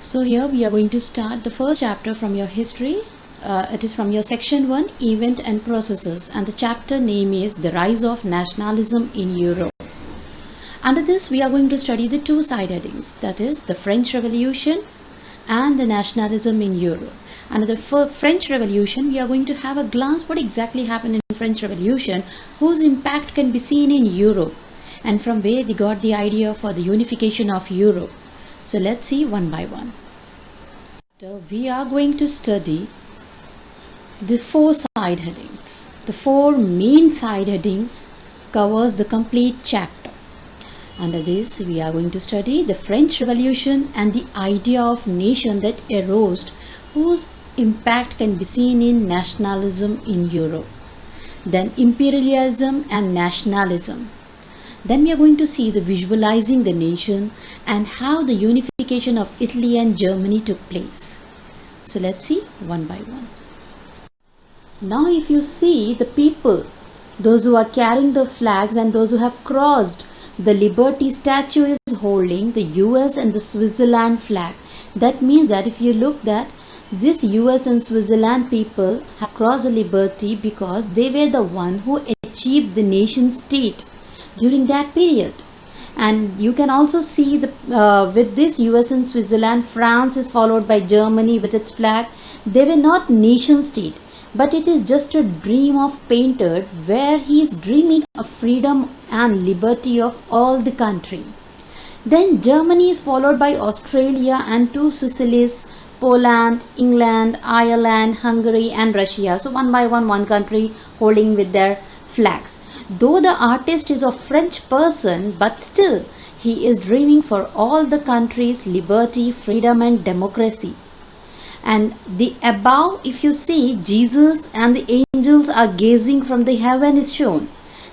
So here we are going to start the first chapter from your history. It is from your section 1, event and processes, and the chapter name is the rise of nationalism in Europe. Under this we are going to study the two side headings, that is the French Revolution and the nationalism in Europe. Under the French Revolution we are going to have a glance what exactly happened in French Revolution, whose impact can be seen in Europe, and from where they got the idea for the unification of Europe. So let's see one by one. So we are going to study the four side headings. The four main side headings covers the complete chapter. Under this we are going to study the French Revolution and the idea of nation that arose, whose impact can be seen in nationalism in Europe. Then imperialism and nationalism. Then we are going to see the visualizing the nation and how the unification of Italy and Germany took place. So let's see one by one. Now if you see the people, those who are carrying the flags and those who have crossed the Liberty statue is holding the US and the Switzerland flag. That means that if you look that this US and Switzerland people have crossed the Liberty because they were the one who achieved the nation state during that period. And you can also see the with this US and Switzerland, France is followed by Germany with its flag. They were not nation state, but it is just a dream of painter where he is dreaming of freedom and liberty of all the country. Then Germany is followed by Australia and two Sicilies, Poland, England, Ireland, Hungary and Russia. So one by one country holding with their flags. Though the artist is a French person, but still he is dreaming for all the countries' liberty, freedom and democracy. And the above, if you see, Jesus and the angels are gazing from the heaven is shown.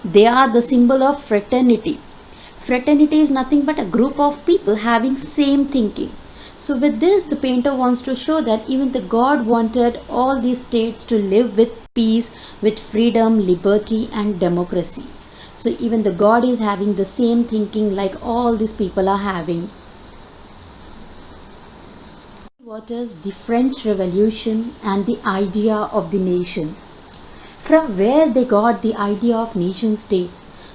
They are the symbol of fraternity. Fraternity is nothing but a group of people having same thinking. So with this, the painter wants to show that even the God wanted all these states to live with peace, with freedom, liberty and democracy. So even the God is having the same thinking like all these people are having. What is the French Revolution and the idea of the nation? From where they got the idea of nation state,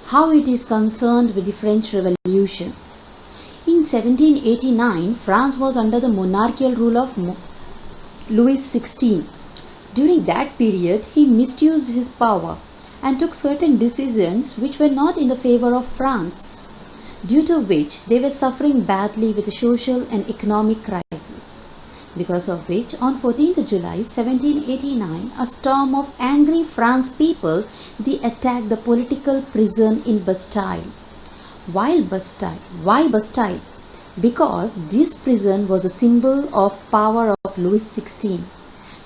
how it is concerned with the French Revolution. In 1789, France was under the monarchical rule of Louis XVI. During that period, he misused his power and took certain decisions which were not in the favor of France, due to which they were suffering badly with a social and economic crisis. Because of which, on 14th July 1789, a storm of angry French people, they attacked the political prison in Bastille. Why Bastille? Because this prison was a symbol of power of Louis XVI.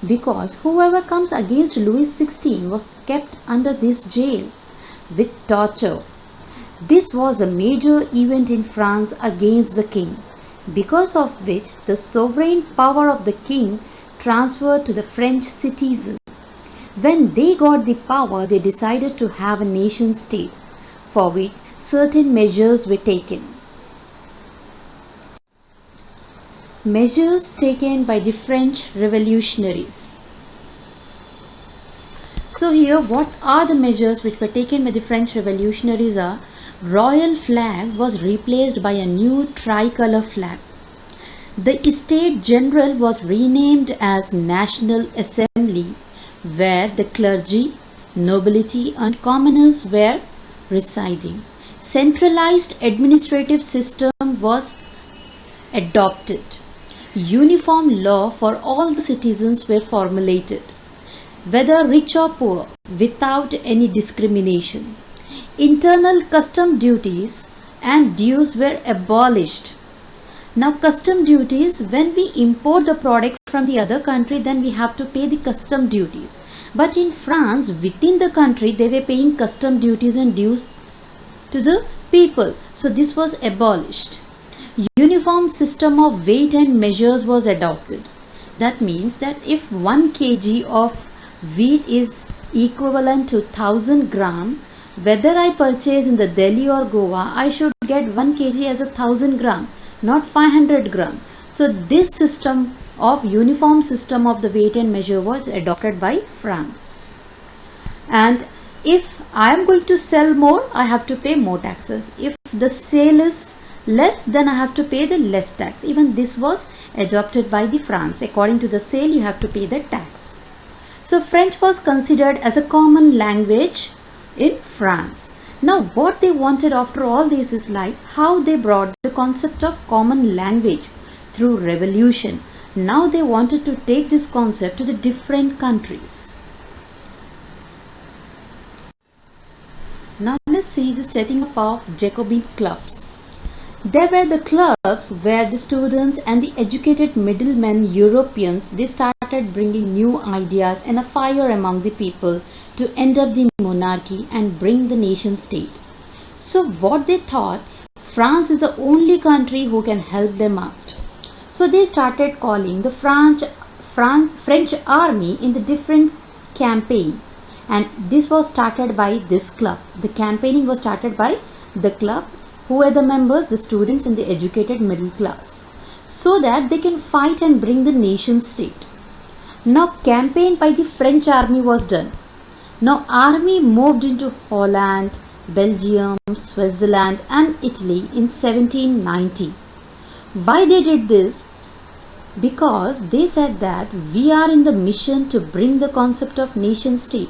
Because whoever comes against Louis XVI was kept under this jail with torture. This was a major event in France against the king, because of which the sovereign power of the king transferred to the French citizens. When they got the power, they decided to have a nation state, for which certain measures were taken. Measures taken by the French revolutionaries. So here what are the measures which were taken by the French revolutionaries are: royal flag was replaced by a new tricolor flag. The Estates General was renamed as National Assembly, where the clergy, nobility and commoners were residing. Centralized administrative system was adopted. Uniform law for all the citizens were formulated, whether rich or poor, without any discrimination. Internal custom duties and dues were abolished. Now custom duties, when we import the product from the other country, then we have to pay the custom duties. But in France, within the country, they were paying custom duties and dues to the people. So this was abolished. Uniform system of weight and measures was adopted. That means that if 1 kg of wheat is equivalent to 1000 gram, whether I purchase in the Delhi or Goa, I should get 1 kg as 1000 gram, not 500 gram. So this system of uniform system of the weight and measure was adopted by France. And if I am going to sell more, I have to pay more taxes. If the sale is less, then I have to pay the less tax. Even this was adopted by the France. According to the sale, you have to pay the tax. So French was considered as a common language in France. Now what they wanted after all this is like how they brought the concept of common language through revolution. Now they wanted to take this concept to the different countries. Now let's see the setting up of Jacobin clubs. There were the clubs where the students and the educated middlemen Europeans, they started bringing new ideas and a fire among the people to end up the monarchy and bring the nation state. So what they thought, France is the only country who can help them out. So they started calling the French army in the different campaign, and this was started by this club. The campaigning was started by the club, who were the members, the students and the educated middle class, so that they can fight and bring the nation state. Now campaign by the French army was done. Now army moved into Holland, Belgium, Switzerland and Italy in 1790. Why they did this? Because they said that we are in the mission to bring the concept of nation state.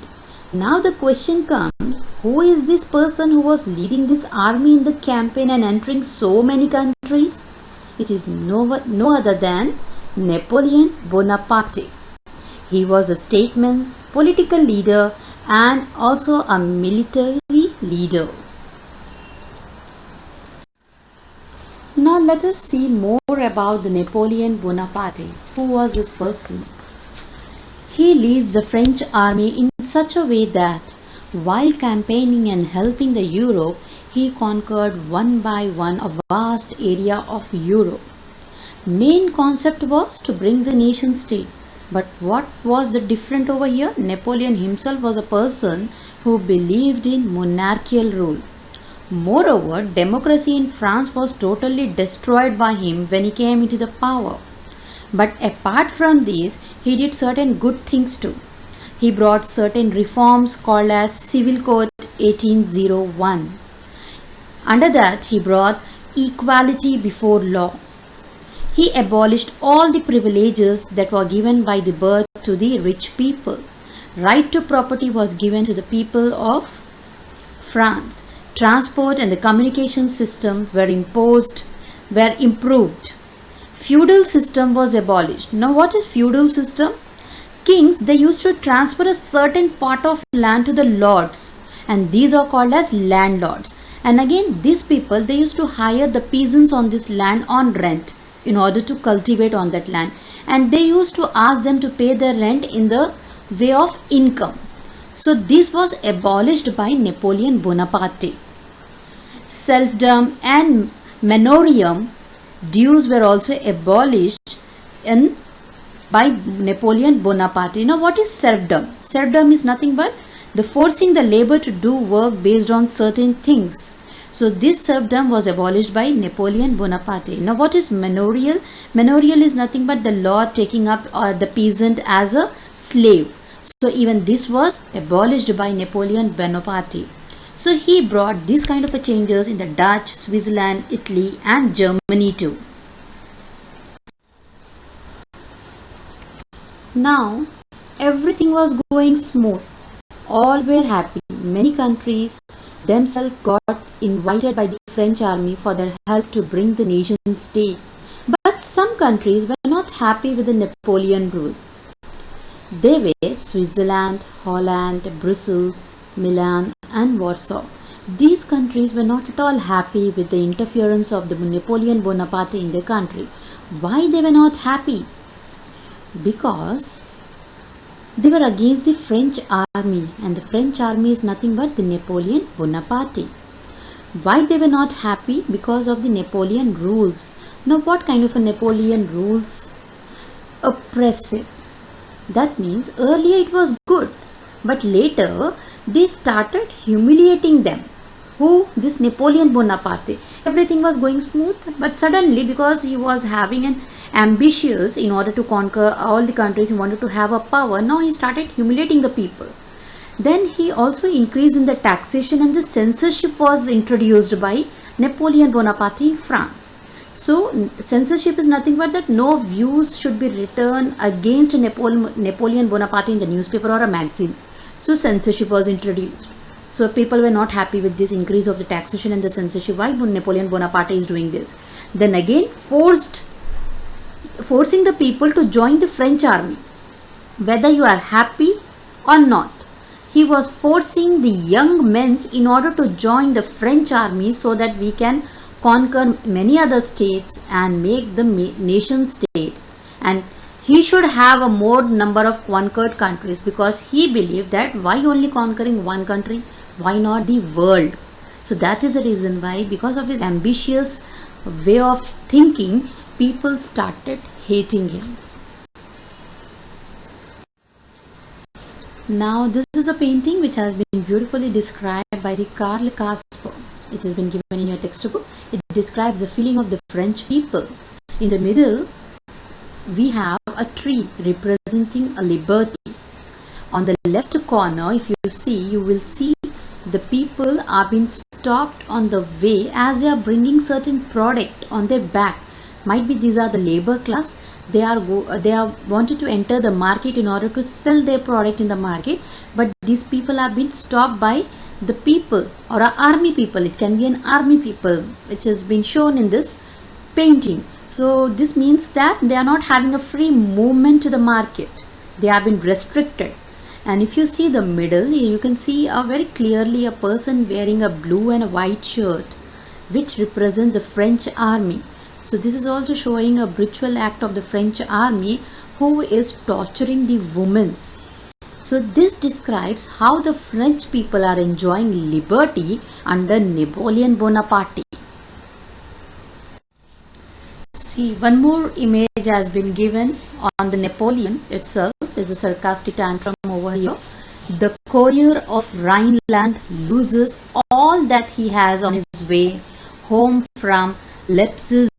Now the question comes, who is this person who was leading this army in the campaign and entering so many countries? It is no other than Napoleon Bonaparte. He was a statesman, political leader and also a military leader. Now let us see more about the Napoleon Bonaparte. Who was this person? He leads the French army in such a way that while campaigning and helping the Europe, he conquered one by one a vast area of Europe. Main concept was to bring the nation state. But what was the different over here? Napoleon himself was a person who believed in monarchical rule. Moreover, democracy in France was totally destroyed by him when he came into the power. But apart from this, he did certain good things too. He brought certain reforms called as Civil Code 1801. Under that, he brought equality before law. He abolished all the privileges that were given by the birth to the rich people. Right to property was given to the people of France. Transport and the communication system were improved. Feudal system was abolished. Now what is feudal system? Kings, they used to transfer a certain part of land to the lords, and these are called as landlords. And again, these people, they used to hire the peasants on this land on rent in order to cultivate on that land, and they used to ask them to pay their rent in the way of income. So this was abolished by Napoleon Bonaparte. Serfdom and manorium, dues were also abolished by Napoleon Bonaparte. Now what is serfdom? Serfdom is nothing but the forcing the labor to do work based on certain things. So this serfdom was abolished by Napoleon Bonaparte. Now what is manorial? Manorial is nothing but the law taking up the peasant as a slave. So even this was abolished by Napoleon Bonaparte. So he brought these kind of changes in the Dutch, Switzerland, Italy and Germany too. Now everything was going smooth. All were happy. Many countries themselves got invited by the French army for their help to bring the nation state. But some countries were not happy with the Napoleon rule. They were Switzerland, Holland, Brussels, Milan and Warsaw. These countries were not at all happy with the interference of the Napoleon Bonaparte in their country. Why they were not happy? Because they were against the French army, and the French army is nothing but the Napoleon Bonaparte. Why they were not happy? Because of the Napoleon rules. Now what kind of a Napoleon rules? Oppressive. That means earlier it was good, but later they started humiliating them. who this Napoleon Bonaparte. Everything was going smooth, but suddenly, because he was having an ambitious in order to conquer all the countries, he wanted to have a power. Now he started humiliating the people. Then he also increased in the taxation, and the censorship was introduced by Napoleon Bonaparte in France. So censorship is nothing but that no views should be written against Napoleon Bonaparte in the newspaper or a magazine. So censorship was introduced. So people were not happy with this increase of the taxation and the censorship. Why Napoleon Bonaparte is doing this? Then again forcing the people to join the French army, whether you are happy or not. He was forcing the young men in order to join the French army so that we can conquer many other states and make the nation state. And he should have a more number of conquered countries, because he believed that why only conquering one country? Why not the world? So that is the reason why, because of his ambitious way of thinking, people started hating him. Now this is a painting which has been beautifully described by the Karl Kasper. It has been given in your textbook. It describes the feeling of the French people. In the middle, we have a tree representing a liberty. On the left corner, if you see, you will see the people are being stopped on the way as they are bringing certain product on their back. Might be these are the labor class. They are wanted to enter the market in order to sell their product in the market, but these people have been stopped by the people or army people. It can be an army people, which has been shown in this painting. So this means that they are not having a free movement to the market. They have been restricted. And if you see the middle, you can see very clearly a person wearing a blue and a white shirt, which represents the French army. So this is also showing a ritual act of the French army who is torturing the women. So this describes how the French people are enjoying liberty under Napoleon Bonaparte. See, one more image has been given on the Napoleon itself. Is a sarcastic tantrum over here. The courier of Rhineland loses all that he has on his way home from Leipzig,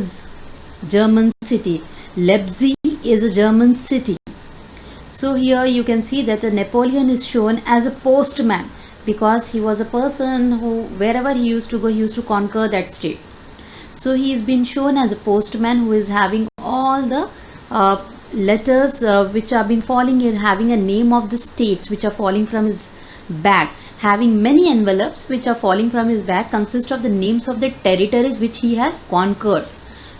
German city. Leipzig is a German city. So here you can see that the Napoleon is shown as a postman, because he was a person who, wherever he used to go, he used to conquer that state. So he is being shown as a postman who is having all the letters which are been falling in, having a name of the states which are falling from his bag, having many envelopes which are falling from his bag, consist of the names of the territories which he has conquered.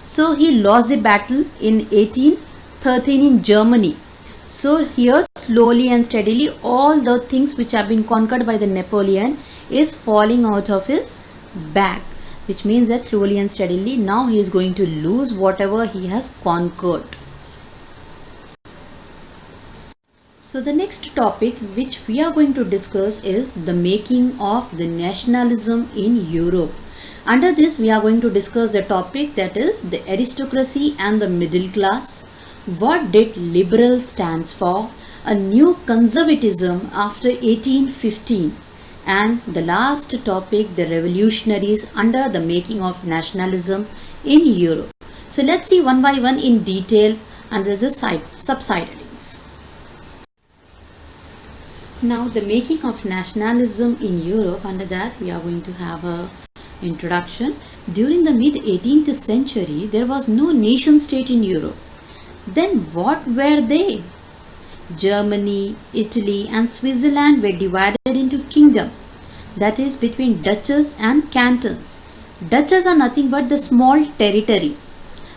So he lost the battle in 1813 in Germany. So here slowly and steadily all the things which have been conquered by the Napoleon is falling out of his bag, which means that slowly and steadily now he is going to lose whatever he has conquered. So the next topic which we are going to discuss is the making of the nationalism in Europe. Under this we are going to discuss the topic that is the aristocracy and the middle class. What did liberal stands for? A new conservatism after 1815. And the last topic, the revolutionaries under the making of nationalism in Europe. So let's see one by one in detail under the subheadings. Now the making of nationalism in Europe, under that we are going to have a introduction. During the mid 18th century, there was no nation state in Europe. Then what were they? Germany, Italy and Switzerland were divided into kingdom, that is between duchies and cantons. Duchies are nothing but the small territory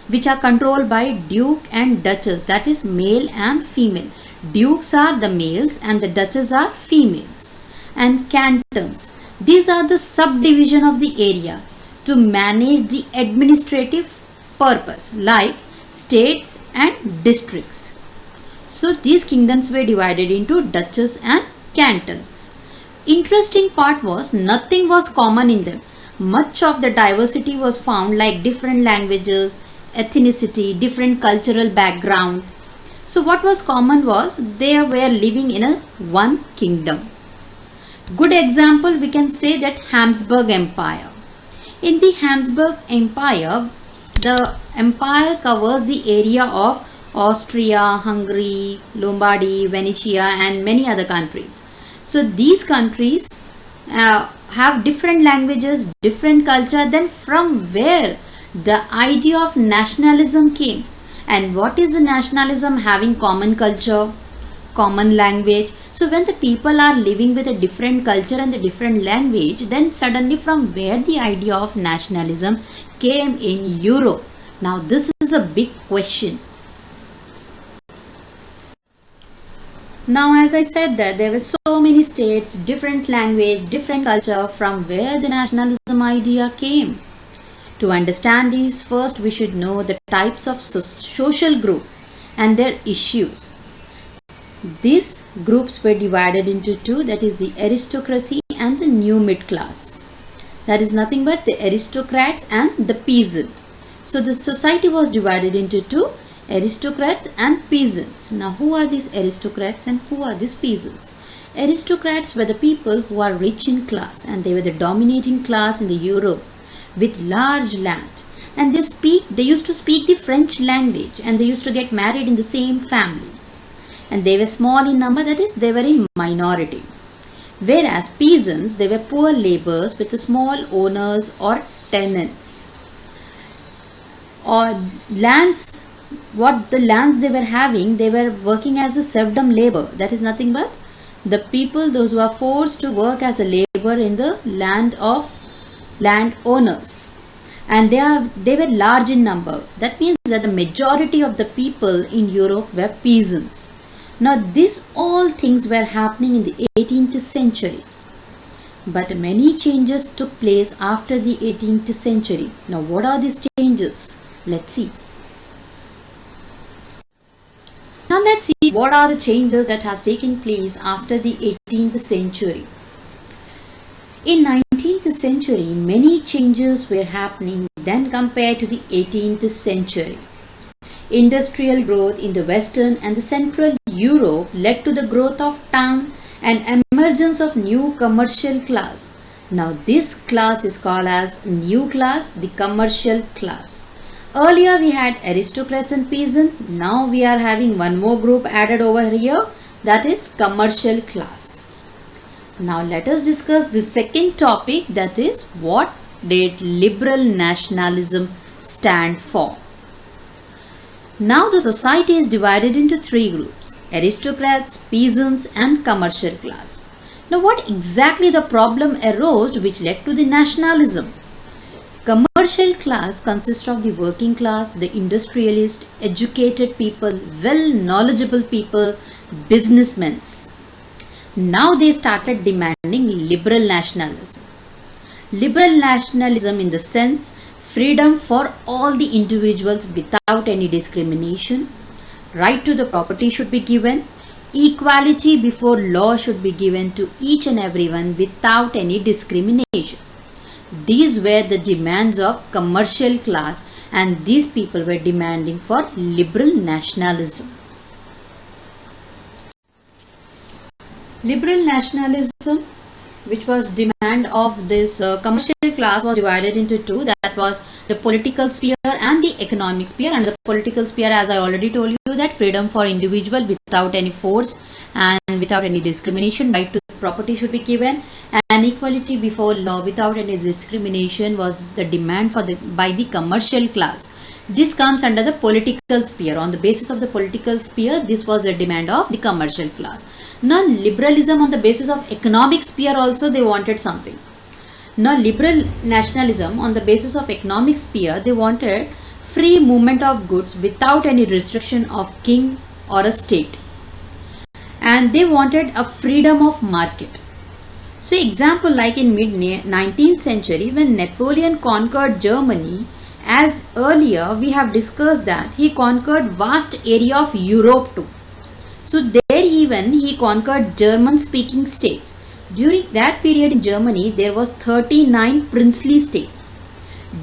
which are controlled by duke and duchess, that is male and female. Dukes are the males and the duchesses are females. And cantons, these are the subdivision of the area to manage the administrative purpose, like states and districts. So these kingdoms were divided into duchies and cantons. Interesting part was nothing was common in them. Much of the diversity was found, like different languages, ethnicity, different cultural background. So what was common was they were living in one kingdom. Good example, we can say that Habsburg Empire. In the Habsburg Empire, the empire covers the area of Austria, Hungary, Lombardy, Venetia and many other countries. So these countries have different languages, different culture. Then from where the idea of nationalism came? And what is the nationalism? Having common culture, common language. So when the people are living with a different culture and a different language, then suddenly from where the idea of nationalism came in Europe? Now this is a big question. Now as I said that there were so many states, different language, different culture, from where the nationalism idea came. To understand these, first we should know the types of social group and their issues. These groups were divided into two, that is the aristocracy and the new mid class. That is nothing but the aristocrats and the peasant. So the society was divided into two, aristocrats and peasants. Now who are these aristocrats and who are these peasants? Aristocrats were the people who are rich in class, and they were the dominating class in the Europe with large land. And they used to speak the French language, and they used to get married in the same family. And they were small in number, that is, they were in minority. Whereas peasants, they were poor laborers with the small owners or tenants. Or lands, what the lands they were having, they were working as a serfdom labor. That is nothing but the people, those who are forced to work as a labor in the land of landowners. And they were large in number. That means that the majority of the people in Europe were peasants. Now these all things were happening in the 18th century. But many changes took place after the 18th century. Now what are these changes? Let's see. Now let's see what are the changes that has taken place after the 18th century. In 19th century, many changes were happening than compared to the 18th century. Industrial growth in the Western and the Central Europe led to the growth of town and emergence of new commercial class. Now this class is called as new class, the commercial class. Earlier we had aristocrats and peasants. Now we are having one more group added over here, that is commercial class. Now let us discuss the second topic, that is what did liberal nationalism stand for. Now the society is divided into three groups: aristocrats, peasants and commercial class. Now what exactly the problem arose which led to the nationalism? Commercial class consists of the working class, the industrialist, educated people, well knowledgeable people, businessmen. Now they started demanding liberal nationalism. Liberal nationalism in the sense freedom for all the individuals without any discrimination, right to the property should be given, equality before law should be given to each and everyone without any discrimination. These were the demands of commercial class, and these people were demanding for liberal nationalism. Liberal nationalism, which was demand of this commercial class, was divided into two. That was the political sphere and the economic sphere. And the political sphere, as I already told you, that freedom for individual without any force and without any discrimination, right to property should be given, and equality before law without any discrimination was the demand for by the commercial class. This comes under the political sphere. On the basis of the political sphere, this was the demand of the commercial class. Now liberalism on the basis of economic sphere also they wanted something. Now liberal nationalism on the basis of economic sphere, they wanted free movement of goods without any restriction of king or a state. And they wanted a freedom of market. So example, like in mid 19th century when Napoleon conquered Germany, as earlier we have discussed that he conquered vast area of Europe too. So there even he conquered German speaking states. During that period in Germany there was 39 princely states.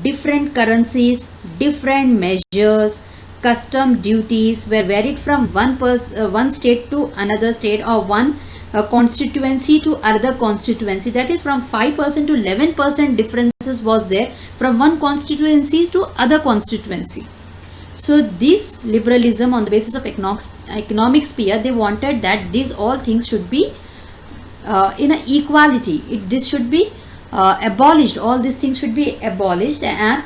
Different currencies, different measures, custom duties were varied from one state to another state, or one a constituency to other constituency, that is from 5% to 11% differences was there from one constituency to other constituency. So this liberalism on the basis of economic sphere, they wanted that these all things should be in a equality. This should be abolished. All these things should be abolished, and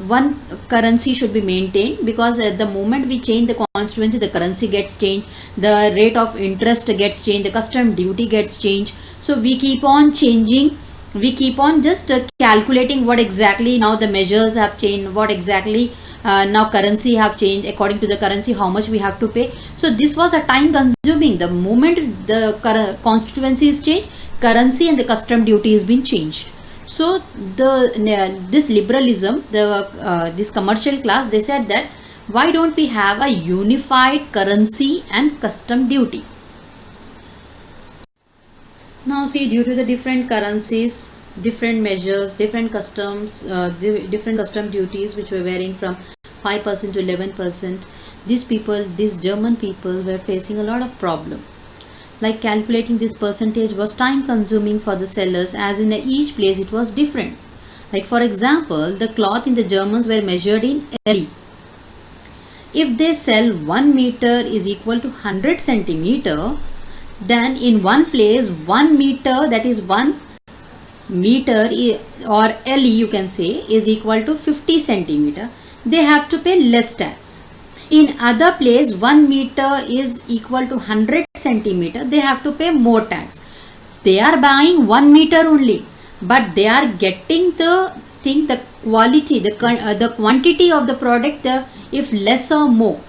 one currency should be maintained, because at the moment we change the constituency, the currency gets changed, the rate of interest gets changed, the custom duty gets changed. So we keep on changing, we keep on just calculating what exactly now the measures have changed, what exactly now currency have changed, according to the currency how much we have to pay. So this was a time consuming. The moment the constituency is changed, currency and the custom duty has been changed. So this liberalism, this commercial class, they said that why don't we have a unified currency and custom duty. Now see, due to the different currencies, different measures, different customs, different custom duties which were varying from 5% to 11%, these German people were facing a lot of problem. Like calculating this percentage was time consuming for the sellers, as in each place it was different. Like for example, the cloth in the Germans were measured in L. If they sell 1 meter is equal to 100 centimeter, then in one place 1 meter, that is 1 meter or LE you can say, is equal to 50 centimeter, they have to pay less tax. In other place 1 meter is equal to 100 centimeter, they have to pay more tax. They are buying 1 meter only, but they are getting the quality, the quantity of the product, if less or more,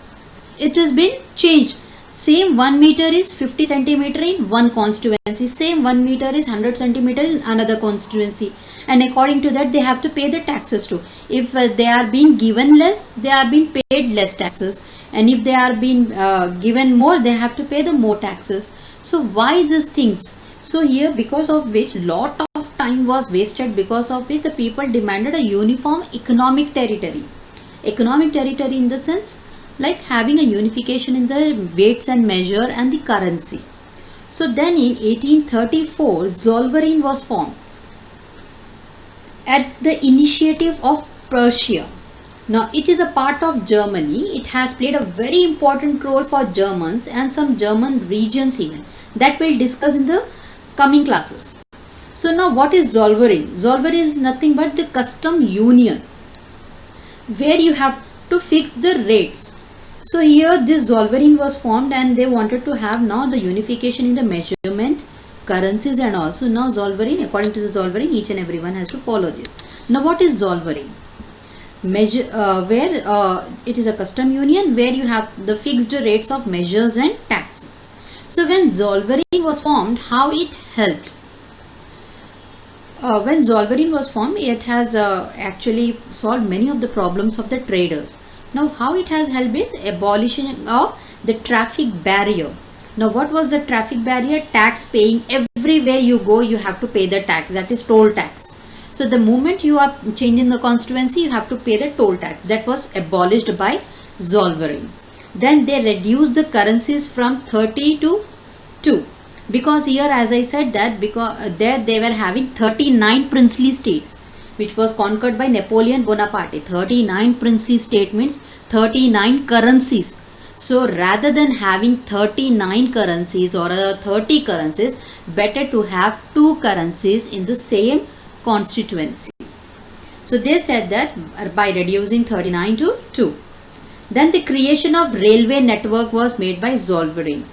it has been changed. Same 1 meter is 50 centimeter in one constituency, same 1 meter is 100 centimeter in another constituency, and according to that they have to pay the taxes too. If they are being given less, they are being paid less taxes, and if they are being given more, they have to pay the more taxes. So why these things? So here, because of which lot of time was wasted, because of which the people demanded a uniform economic territory. Economic territory in the sense like having a unification in the weights and measure and the currency. So then in 1834 Zollverein was formed at the initiative of Prussia. Now it is a part of Germany. It has played a very important role for Germans and some German regions even, that we'll discuss in the coming classes. So now what is Zollverein? Zollverein is nothing but the custom union where you have to fix the rates. So here this Zollverein was formed, and they wanted to have now the unification in the measurement, currencies and also. Now Zollverein, according to the Zollverein, each and everyone has to follow this. Now what is Zollverein? Where it is a custom union where you have the fixed rates of measures and taxes. So when Zollverein was formed, how it helped? When Zollverein was formed, it has actually solved many of the problems of the traders. Now how it has helped is abolition of the traffic barrier. Now what was the traffic barrier? Tax paying. Everywhere you go you have to pay the tax, that is toll tax. So the moment you are changing the constituency, you have to pay the toll tax. That was abolished by Zollverein. Then they reduced the currencies from 30 to 2. Because here, as I said, that because there they were having 39 princely states, which was conquered by Napoleon Bonaparte. 39 princely state means 39 currencies. So rather than having 39 currencies or 30 currencies, better to have 2 currencies in the same constituency. So they said that by reducing 39 to 2. Then the creation of railway network was made by Zollverein.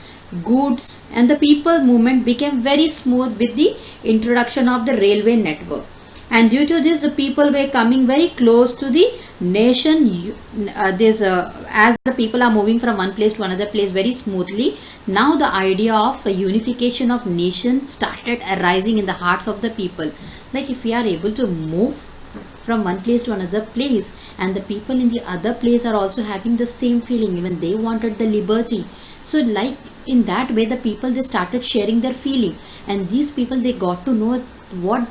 Goods and the people movement became very smooth with the introduction of the railway network. And due to this, the people were coming very close to the nation. As the people are moving from one place to another place very smoothly, now the idea of a unification of nation started arising in the hearts of the people. Like if we are able to move from one place to another place, and the people in the other place are also having the same feeling, even they wanted the liberty. So like in that way, the people, they started sharing their feeling, and these people, they got to know what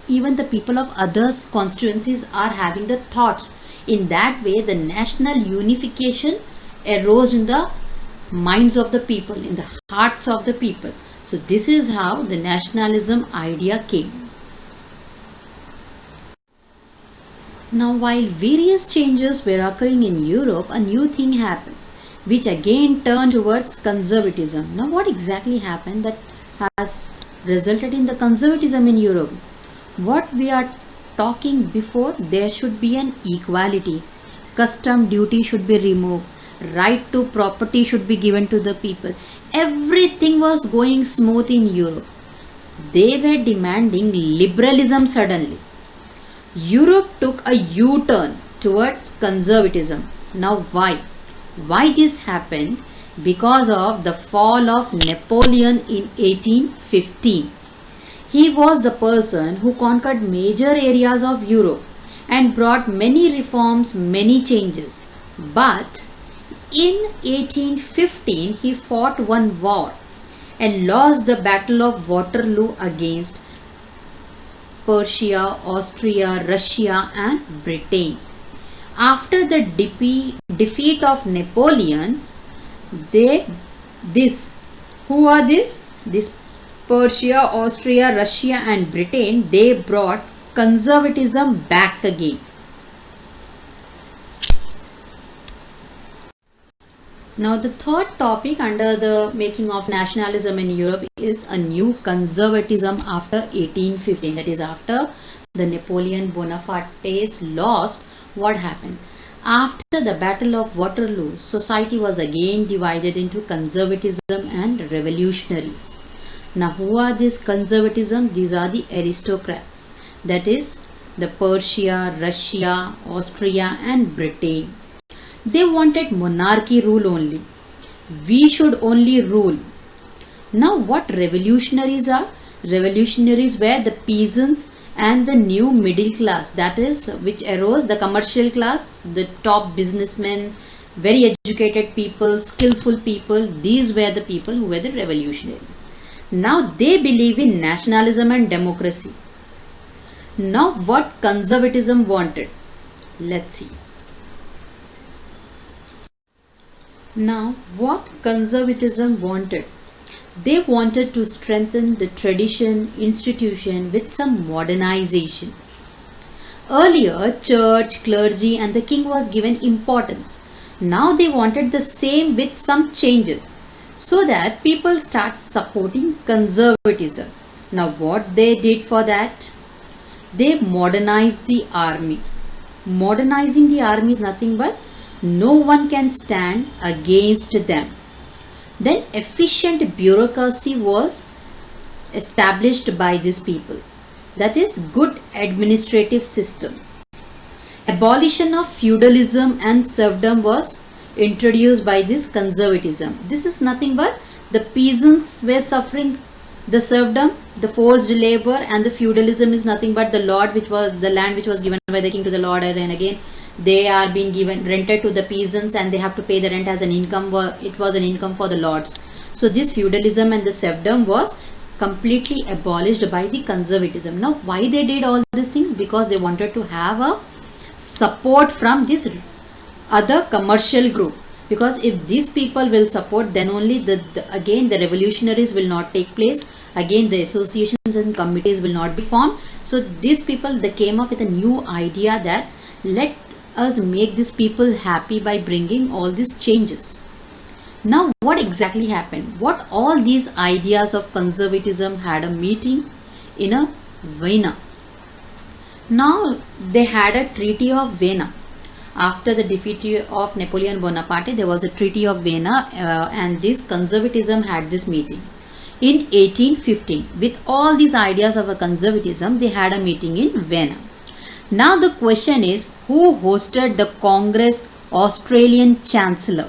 even the people of others constituencies are having the thoughts. In that way, the national unification arose in the minds of the people, in the hearts of the people. So this is how the nationalism idea came. Now, while various changes were occurring in Europe, a new thing happened, which again turned towards conservatism. Now, what exactly happened that has resulted in the conservatism in Europe? What we are talking before, there should be an equality. Custom duty should be removed. Right to property should be given to the people. Everything was going smooth in Europe. They were demanding liberalism suddenly. Europe took a U-turn towards conservatism. Now why? Why this happened? Because of the fall of Napoleon in 1815. He was the person who conquered major areas of Europe and brought many reforms, many changes. But in 1815 he fought one war and lost the Battle of Waterloo against Prussia, Austria, Russia and Britain. After the defeat of Napoleon, who are this? This Prussia, Austria, Russia and Britain, they brought conservatism back again. Now the third topic under the making of nationalism in Europe is a new conservatism after 1815. That is, after the Napoleon Bonaparte's lost, what happened? After the Battle of Waterloo, society was again divided into conservatism and revolutionaries. Now who are this conservatism? These are the aristocrats. That is the Prussia, Russia, Austria and Britain. They wanted monarchy rule only. We should only rule. Now what revolutionaries are? Revolutionaries were the peasants and the new middle class, that is, which arose the commercial class, the top businessmen, very educated people, skillful people. These were the people who were the revolutionaries. Now they believe in nationalism and democracy. Now what conservatism wanted? Let's see. Now what conservatism wanted? They wanted to strengthen the tradition, institution with some modernization. Earlier, church, clergy and the king was given importance. Now they wanted the same with some changes, so that people start supporting conservatism. Now what they did for that? They modernized the army. Modernizing the army is nothing but no one can stand against them. Then efficient bureaucracy was established by these people. That is, good administrative system. Abolition of feudalism and serfdom was introduced by this conservatism. This is nothing but the peasants were suffering the serfdom, the forced labor, and the feudalism is nothing but the lord, which was the land which was given by the king to the lord, and again they are being given rented to the peasants and they have to pay the rent as an income. It was an income for the lords. So this feudalism and the serfdom was completely abolished by the conservatism. Now why they did all these things? Because they wanted to have a support from this other commercial group. Because if these people will support, then only again the revolutionaries will not take place. Again the associations and committees will not be formed. So these people, they came up with a new idea that let us make these people happy by bringing all these changes. Now what exactly happened? What all these ideas of conservatism had a meeting in a Vienna. Now they had a Treaty of Vienna. After the defeat of Napoleon Bonaparte, there was a Treaty of Vienna and this conservatism had this meeting. In 1815, with all these ideas of a conservatism, they had a meeting in Vienna. Now the question is, who hosted the Congress Australian Chancellor?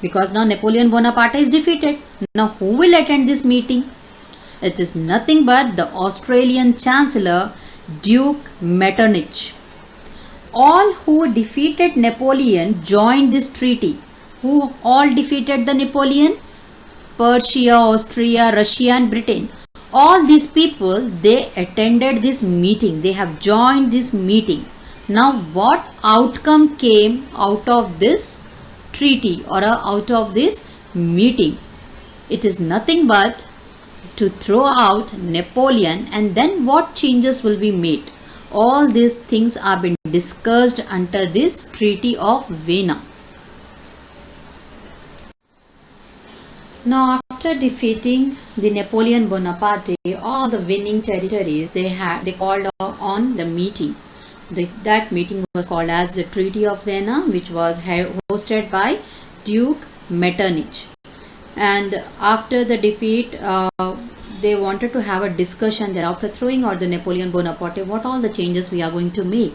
Because now Napoleon Bonaparte is defeated. Now who will attend this meeting? It is nothing but the Australian Chancellor, Duke Metternich. All who defeated Napoleon joined this treaty. Who all defeated the Napoleon? Prussia, Austria, Russia and Britain. All these people, they attended this meeting. They have joined this meeting. Now what outcome came out of this treaty or out of this meeting? It is nothing but to throw out Napoleon, and then what changes will be made. All these things are being discussed under this Treaty of Vienna. Now, after defeating the Napoleon Bonaparte, all the winning territories, they called on the meeting. That meeting was called as the Treaty of Vienna, which was hosted by Duke Metternich. And after the defeat, they wanted to have a discussion that after throwing out the Napoleon Bonaparte, what all the changes we are going to make.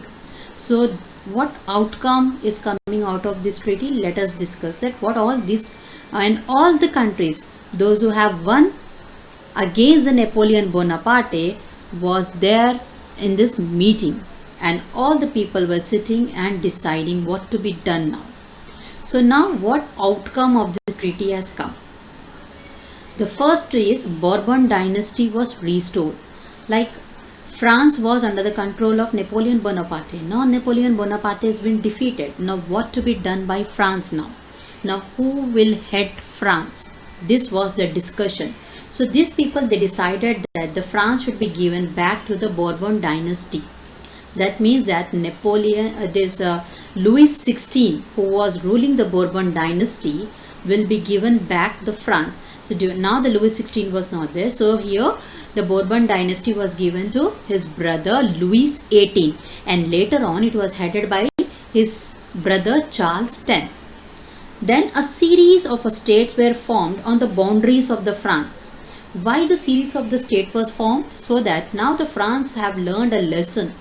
So what outcome is coming out of this treaty? Let us discuss that. What all this, and all the countries, those who have won against the Napoleon Bonaparte, was there in this meeting, and all the people were sitting and deciding what to be done now. So now what outcome of this treaty has come? The first is Bourbon dynasty was restored. Like France was under the control of Napoleon Bonaparte. Now Napoleon Bonaparte has been defeated. Now what to be done by France now? Now who will head France? This was the discussion. So these people, they decided that the France should be given back to the Bourbon dynasty. That means that Louis XVI, who was ruling the Bourbon dynasty, will be given back the France. So now the Louis XVI was not there. So here the Bourbon dynasty was given to his brother Louis XVIII, and later on it was headed by his brother Charles X. Then a series of states were formed on the boundaries of the France. Why the series of the state was formed? So that now the France have learned a lesson,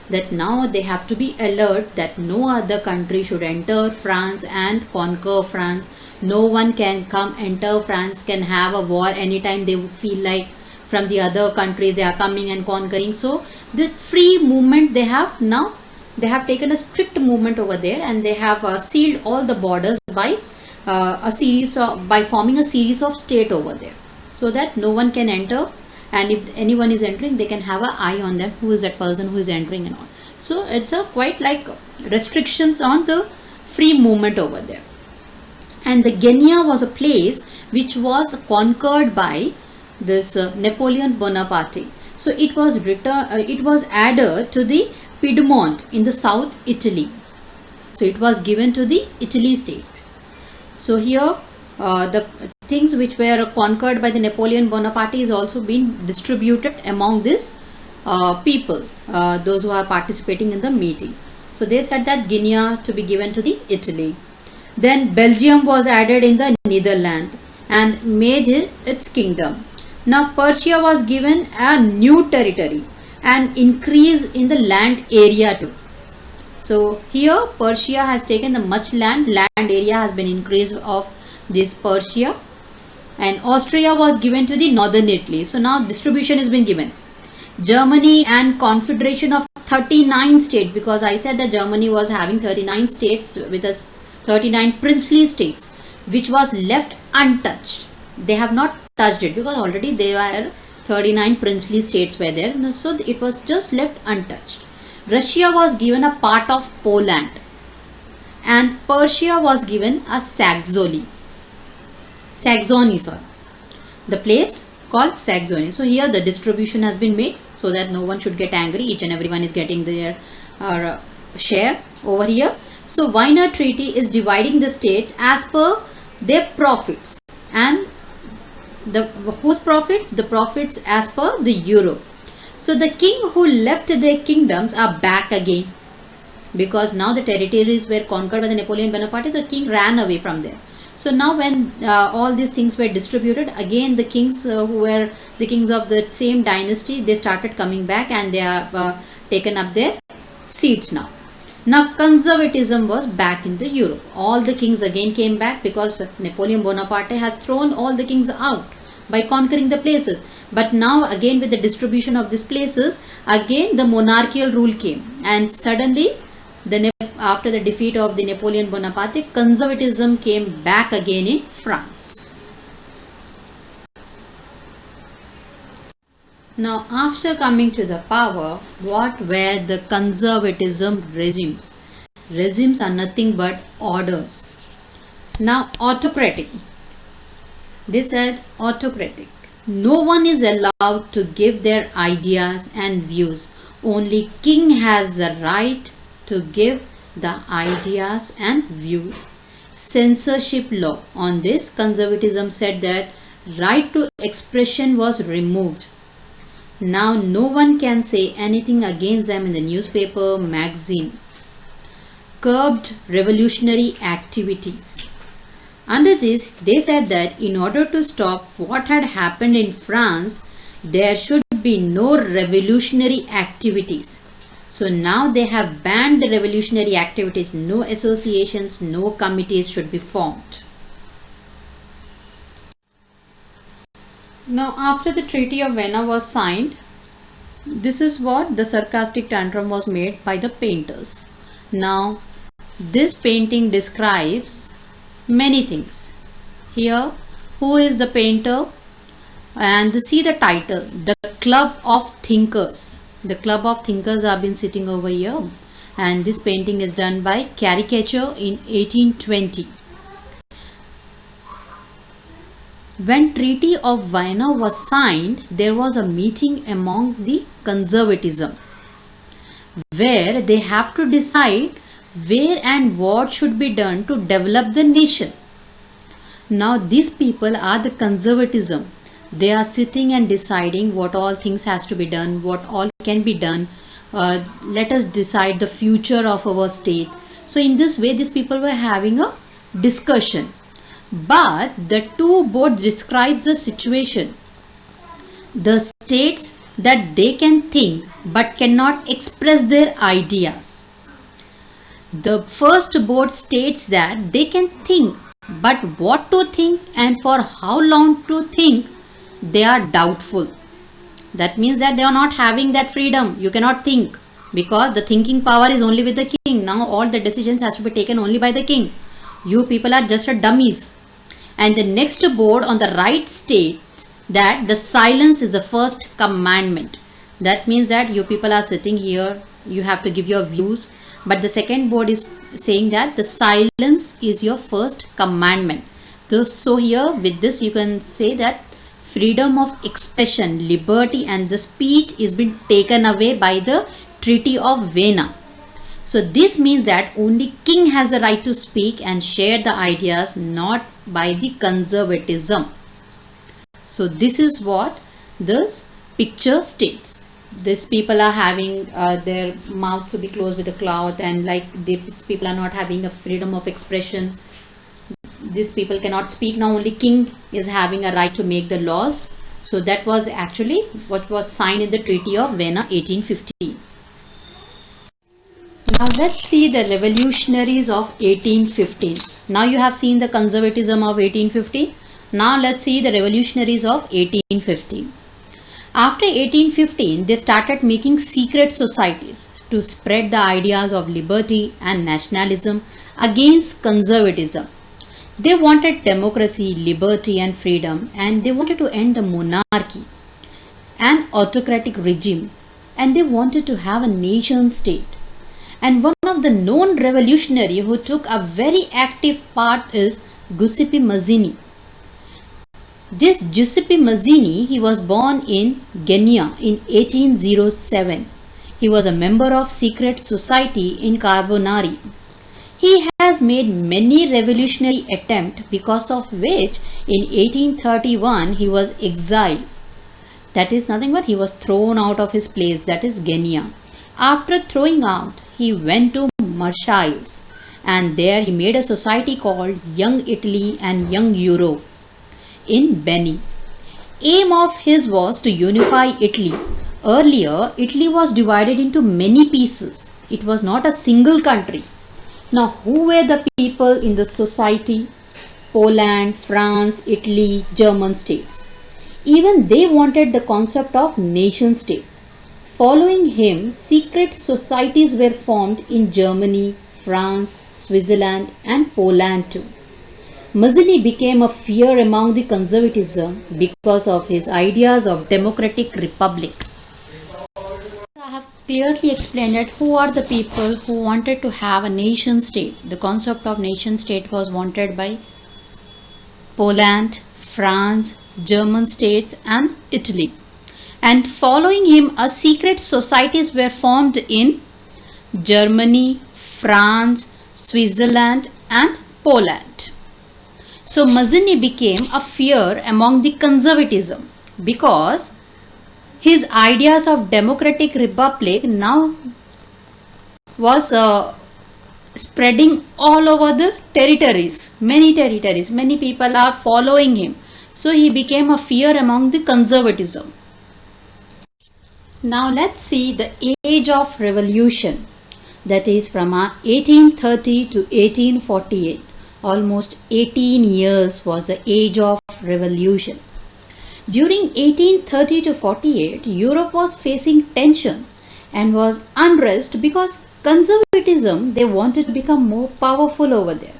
that now they have to be alert that no other country should enter France and conquer France. No one can come enter France, can have a war anytime they feel like. From the other countries they are coming and conquering. So the free movement they have now, they have taken a strict movement over there, and they have sealed all the borders by by forming a series of state over there, so that no one can enter, and if anyone is entering, they can have an eye on them, who is that person who is entering and all. So it's a quite like restrictions on the free movement over there. And the Guinea was a place which was conquered by this Napoleon Bonaparte. So it was added to the Piedmont in the South Italy. So it was given to the Italy state. So here the things which were conquered by the Napoleon Bonaparte is also being distributed among this people, those who are participating in the meeting. So they said that Guinea to be given to the Italy. Then Belgium was added in the Netherlands and made it its kingdom. Now Persia was given a new territory and increase in the land area too. So here Persia has taken the much land area has been increased of this Persia, and Austria was given to the northern Italy. So now distribution has been given. Germany and confederation of 39 states, because I said that Germany was having 39 states with us 39 princely states, which was left untouched. They have not touched it because already there were 39 princely states were there, so it was just left untouched. Russia was given a part of Poland, and Persia was given a Saxony, the place called Saxony. So here the distribution has been made so that no one should get angry. Each and everyone is getting their share over here. So Wiener Treaty is dividing the states as per their profits, and whose profits? The profits as per the euro. So the king who left their kingdoms are back again, because now the territories were conquered by the Napoleon Bonaparte. The king ran away from there. So now when all these things were distributed, again the kings who were the kings of the same dynasty, they started coming back, and they have taken up their seats now. Now conservatism was back in the Europe. All the kings again came back, because Napoleon Bonaparte has thrown all the kings out by conquering the places. But now again with the distribution of these places, again the monarchical rule came, and suddenly after the defeat of the Napoleon Bonaparte, conservatism came back again in France. Now after coming to the power, what were the conservatism regimes? Regimes are nothing but orders. Now autocratic. They said autocratic. No one is allowed to give their ideas and views. Only king has the right to give the ideas and views. Censorship law. On this, conservatism said that right to expression was removed. Now no one can say anything against them in the newspaper, magazine. Curbed revolutionary activities. Under this, they said that in order to stop what had happened in France, there should be no revolutionary activities. So now they have banned the revolutionary activities. No associations, no committees should be formed. Now after the Treaty of Vienna was signed, this is what the sarcastic tantrum was made by the painters. Now this painting describes many things. Here, who is the painter? And see the title, The Club of Thinkers. The Club of Thinkers have been sitting over here, and this painting is done by caricature in 1820. When Treaty of Vienna was signed, there was a meeting among the conservatism where they have to decide where and what should be done to develop the nation. Now these people are the conservatism. They are sitting and deciding what all things has to be done, what all can be done. Let us decide the future of our state. So in this way, these people were having a discussion. But the two both describes the situation. The states that they can think but cannot express their ideas. The first board states that they can think, but what to think and for how long to think, they are doubtful. That means that they are not having that freedom. You cannot think because the thinking power is only with the king. Now all the decisions has to be taken only by the king. You people are just a dummies. And the next board on the right states that the silence is the first commandment. That means that you people are sitting here, you have to give your views. But the second board is saying that the silence is your first commandment. So here with this you can say that freedom of expression, liberty and the speech is being taken away by the Treaty of Vienna. So this means that only king has the right to speak and share the ideas, not by the conservatism. So this is what this picture states. These people are having their mouth to be closed with a cloth, and like these people are not having a freedom of expression. These people cannot speak. Now only king is having a right to make the laws. So that was actually what was signed in the Treaty of Vienna 1815. Now let's see the revolutionaries of 1815. Now you have seen the conservatism of 1815. Now let's see the revolutionaries of 1815. After 1815, they started making secret societies to spread the ideas of liberty and nationalism against conservatism. They wanted democracy, liberty and freedom, and they wanted to end the monarchy, an autocratic regime, and they wanted to have a nation state. And one of the known revolutionary who took a very active part is Giuseppe Mazzini. This Giuseppe Mazzini, he was born in Genoa in 1807. He was a member of secret society in Carbonari. He has made many revolutionary attempts, because of which in 1831 he was exiled. That is nothing but he was thrown out of his place, that is Genoa. After throwing out, he went to Marseilles, and there he made a society called Young Italy and Young Europe in Beni. Aim of his was to unify Italy. Earlier, Italy was divided into many pieces. It was not a single country. Now, who were the people in the society? Poland, France, Italy, German states. Even they wanted the concept of nation state. Following him, secret societies were formed in Germany, France, Switzerland and Poland too. Mazzini became a fear among the conservatism because of his ideas of democratic republic. I have clearly explained that who are the people who wanted to have a nation state. The concept of nation state was wanted by Poland, France, German states and Italy. And following him, a secret societies were formed in Germany, France, Switzerland and Poland. So Mazzini became a fear among the conservatism because his ideas of democratic republic now was spreading all over the territories. Many people are following him. So he became a fear among the conservatism. Now let's see the age of revolution, that is from 1830 to 1848. Almost 18 years was the age of revolution. During 1830 to 48, Europe was facing tension and was unrest because conservatism, they wanted to become more powerful over there.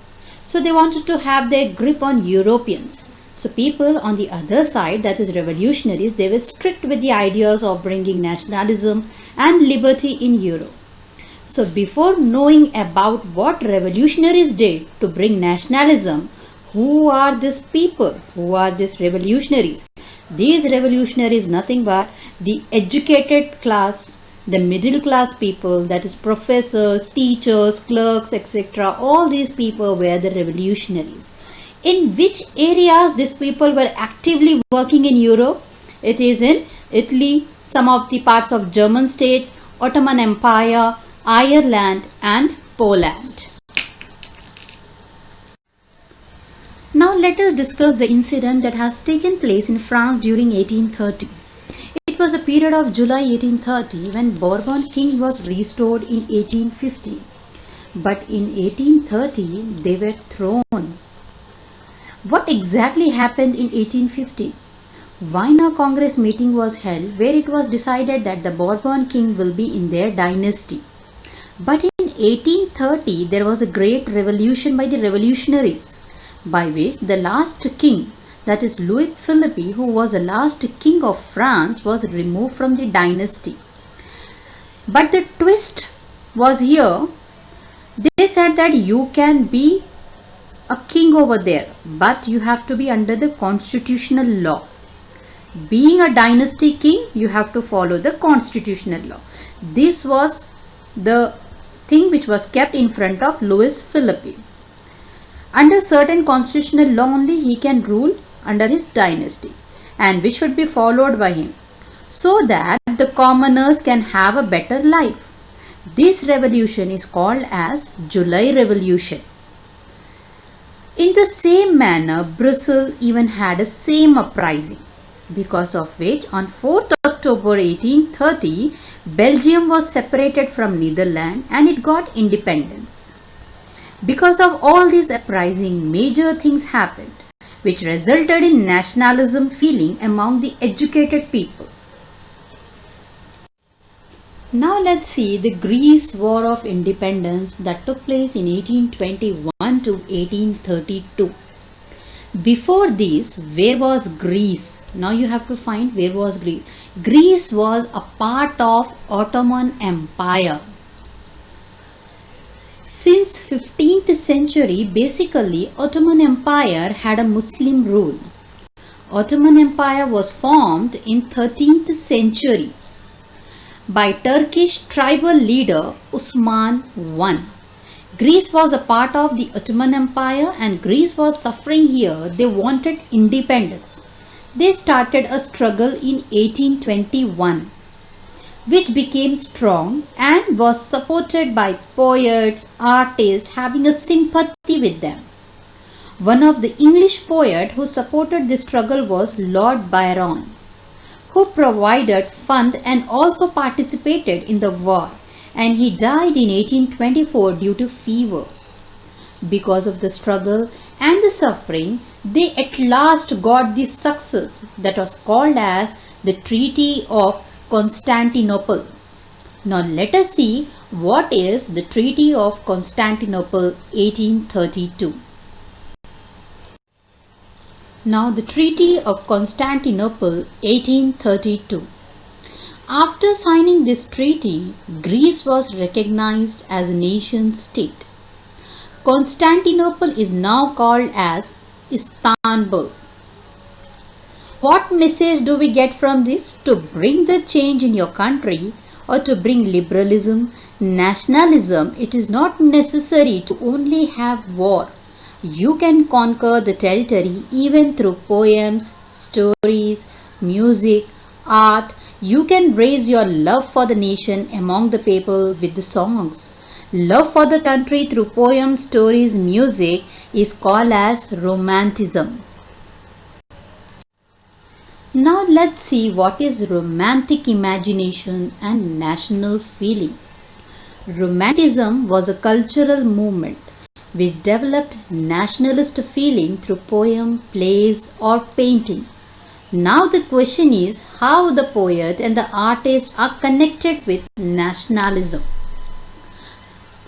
So they wanted to have their grip on Europeans. So people on the other side, that is revolutionaries, they were strict with the ideas of bringing nationalism and liberty in Europe. So before knowing about what revolutionaries did to bring nationalism, who are these people? Who are these revolutionaries? These revolutionaries nothing but the educated class, the middle class people, that is professors, teachers, clerks, etc. All these people were the revolutionaries. In which areas these people were actively working in Europe? It is in Italy, some of the parts of German states, Ottoman Empire, Ireland and Poland. Now let us discuss the incident that has taken place in France during 1830. It was a period of July 1830 when Bourbon king was restored in 1850. But in 1830 they were thrown. What exactly happened in 1850? Vienna Congress meeting was held where it was decided that the Bourbon king will be in their dynasty. But in 1830 there was a great revolution by the revolutionaries, by which the last king, that is Louis Philippe, who was the last king of France, was removed from the dynasty. But the twist was here. They said that you can be a king over there, but you have to be under the constitutional law. Being a dynasty king, you have to follow the constitutional law. This was the thing which was kept in front of Louis Philippe. Under certain constitutional law only he can rule under his dynasty, and which should be followed by him, so that the commoners can have a better life. This revolution is called as July Revolution. In the same manner, Brussels even had a same uprising, because of which on 4th October 1830, Belgium was separated from Netherlands and it got independence. Because of all these uprising, major things happened, which resulted in nationalism feeling among the educated people. Now let's see the Greece War of Independence that took place in 1821 to 1832. Before this, where was Greece? Now you have to find where was Greece. Greece was a part of Ottoman Empire. Since 15th century, basically Ottoman Empire had a Muslim rule. Ottoman Empire was formed in 13th century by Turkish tribal leader Osman I. Greece was a part of the Ottoman Empire and Greece was suffering here. They wanted independence. They started a struggle in 1821, which became strong and was supported by poets, artists having a sympathy with them. One of the English poets who supported this struggle was Lord Byron, who provided fund and also participated in the war, and he died in 1824 due to fever. Because of the struggle and the suffering, they at last got the success that was called as the Treaty of Constantinople. Now let us see what is the Treaty of Constantinople 1832. Now the Treaty of Constantinople 1832. After signing this treaty, Greece was recognized as a nation state. Constantinople is now called as Istanbul. What message do we get from this? To bring the change in your country or to bring liberalism, nationalism, it is not necessary to only have war. You can conquer the territory even through poems, stories, music, art. You can raise your love for the nation among the people with the songs. Love for the country through poems, stories, music is called as romanticism. Now let's see what is romantic imagination and national feeling. Romanticism was a cultural movement which developed nationalist feeling through poem, plays or painting. Now the question is how the poet and the artist are connected with nationalism.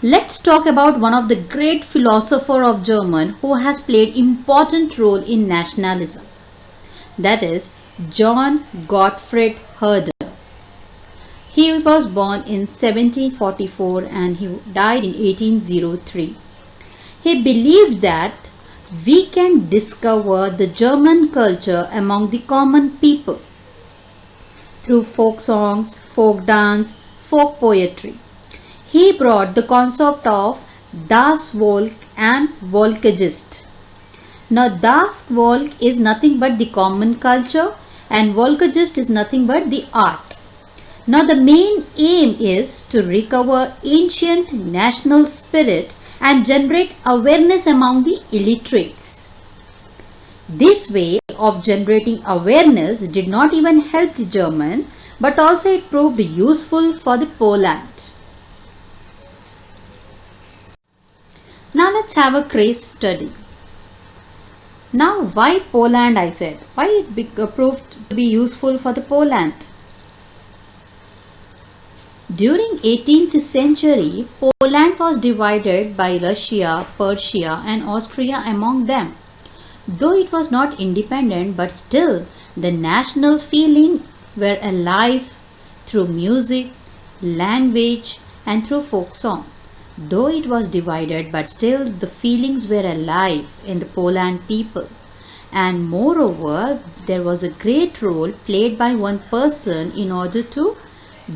Let's talk about one of the great philosophers of Germany who has played important role in nationalism. That is John Gottfried Herder. He was born in 1744 and he died in 1803. He believed that we can discover the German culture among the common people through folk songs, folk dance, folk poetry. He brought the concept of Das Volk and Volksgest. Now Das Volk is nothing but the common culture and Volksgest is nothing but the art. Now the main aim is to recover ancient national spirit and generate awareness among the illiterates. This way of generating awareness did not even help the German, but also it proved useful for the Poland. Now let's have a case study. Now why Poland, I said? Why it proved to be useful for the Poland? During 18th century, Poland was divided by Russia, Persia and Austria among them. Though it was not independent, but still the national feeling were alive through music, language and through folk song. Though it was divided, but still the feelings were alive in the Poland people. And moreover, there was a great role played by one person in order to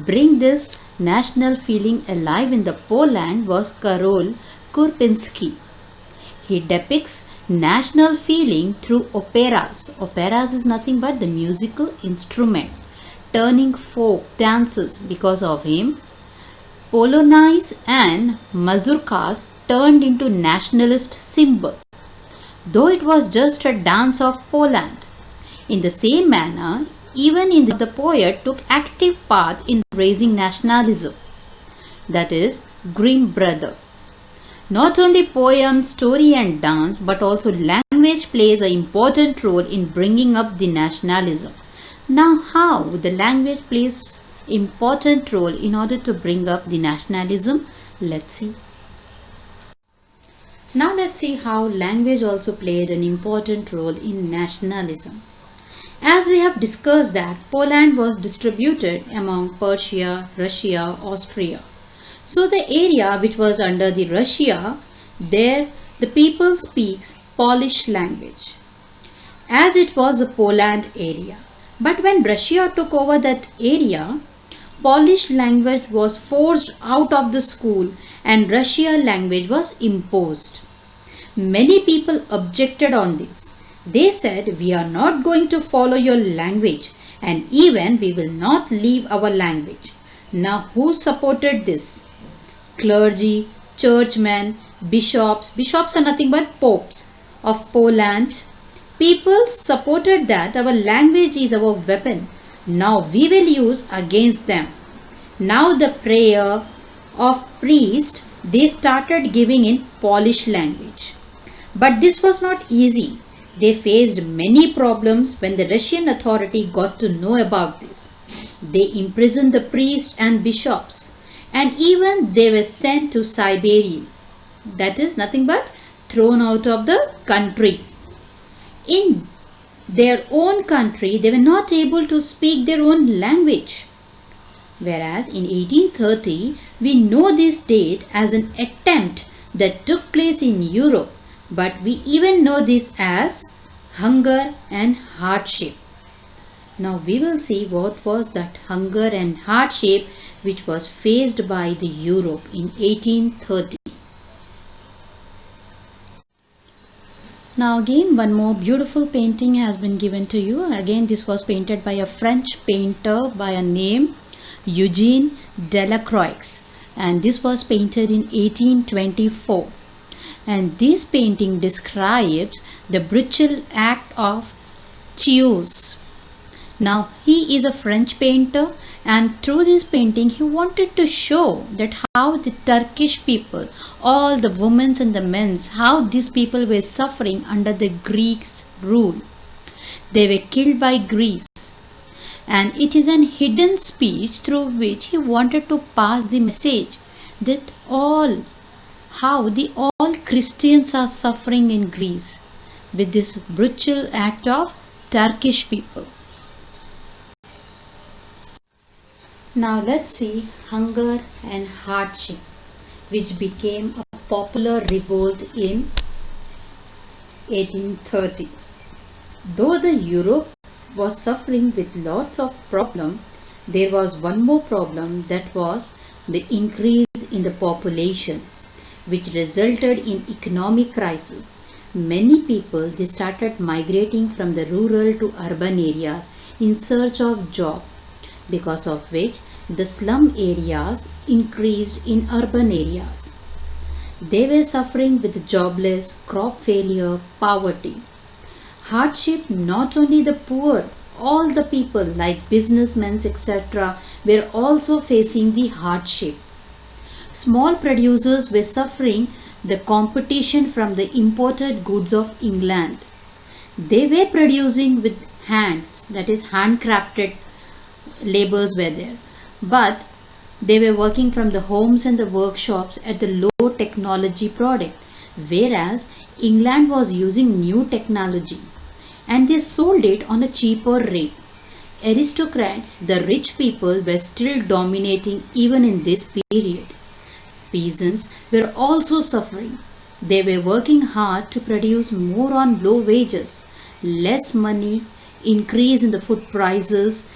bring this national feeling alive in the Poland was Karol Kurpinski. He depicts national feeling through operas. Operas is nothing but the musical instrument, turning folk dances. Because of him, Polonaise and mazurkas turned into nationalist symbol, though it was just a dance of Poland. In the same manner, even in the poet took active part in raising nationalism. That is Grimm brother. Not only poem, story and dance, but also language plays an important role in bringing up the nationalism. Now how the language plays important role in order to bring up the nationalism? Let's see. Now let's see how language also played an important role in nationalism. As we have discussed that Poland was distributed among Persia, Russia, Austria. So the area which was under the Russia, there the people speaks Polish language, as it was a Poland area. But when Russia took over that area, Polish language was forced out of the school and Russian language was imposed. Many people objected on this. They said, we are not going to follow your language and even we will not leave our language. Now who supported this? Clergy, churchmen, bishops. Bishops are nothing but popes of Poland. People supported that our language is our weapon. Now we will use against them. Now the prayer of priest, they started giving in Polish language. But this was not easy. They faced many problems when the Russian authority got to know about this. They imprisoned the priests and bishops, and even they were sent to Siberia. That is nothing but thrown out of the country. In their own country, they were not able to speak their own language. Whereas in 1830, we know this date as an attempt that took place in Europe but we even know this as hunger and hardship. Now we will see what was that hunger and hardship which was faced by the Europe in 1830. Now again one more beautiful painting has been given to you. Again this was painted by a French painter by a name Eugene Delacroix, and this was painted in 1824. And this painting describes the brutal act of Chios. Now he is a French painter, and through this painting he wanted to show that how the Turkish people, all the women and the men, how these people were suffering under the Greeks' rule. They were killed by Greece, and it is an hidden speech through which he wanted to pass the message that all Christians are suffering in Greece with this brutal act of Turkish people. Now let's see hunger and hardship, which became a popular revolt in 1830. Though the Europe was suffering with lots of problems, there was one more problem, that was the increase in the population, which resulted in economic crisis. Many people, they started migrating from the rural to urban areas in search of job, because of which the slum areas increased in urban areas. They were suffering with jobless, crop failure, poverty. Hardship, not only the poor, all the people like businessmen etc. were also facing the hardship. Small producers were suffering the competition from the imported goods of England. They were producing with hands, that is handcrafted labors were there, but they were working from the homes and the workshops at the low technology product, whereas England was using new technology and they sold it on a cheaper rate. Aristocrats, the rich people, were still dominating even in this period. Peasants were also suffering. They were working hard to produce more on low wages, less money, increase in the food prices.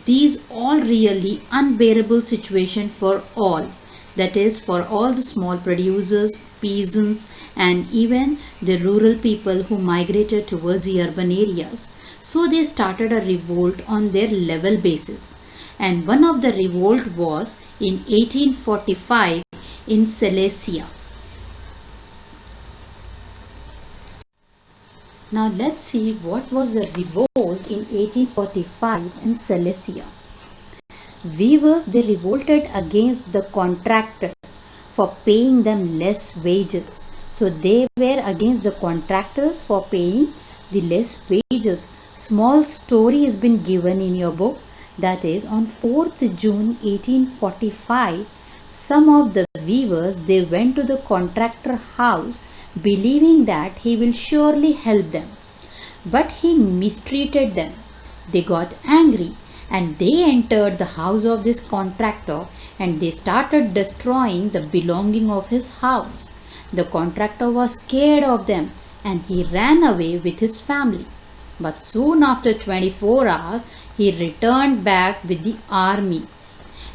These all really unbearable situation for all, that is for all the small producers, peasants and even the rural people who migrated towards the urban areas. So they started a revolt on their level basis, and one of the revolt was in 1845 in Silesia. Now let's see what was the revolt in 1845 in Silesia. Weavers, they revolted against the contractor for paying them less wages. So they were against the contractors for paying the less wages. Small story has been given in your book, that is on 4th June 1845, some of the weavers, they went to the contractor house believing that he will surely help them, but he mistreated them. They got angry and they entered the house of this contractor and they started destroying the belonging of his house. The contractor was scared of them and he ran away with his family. But soon after 24 hours, he returned back with the army,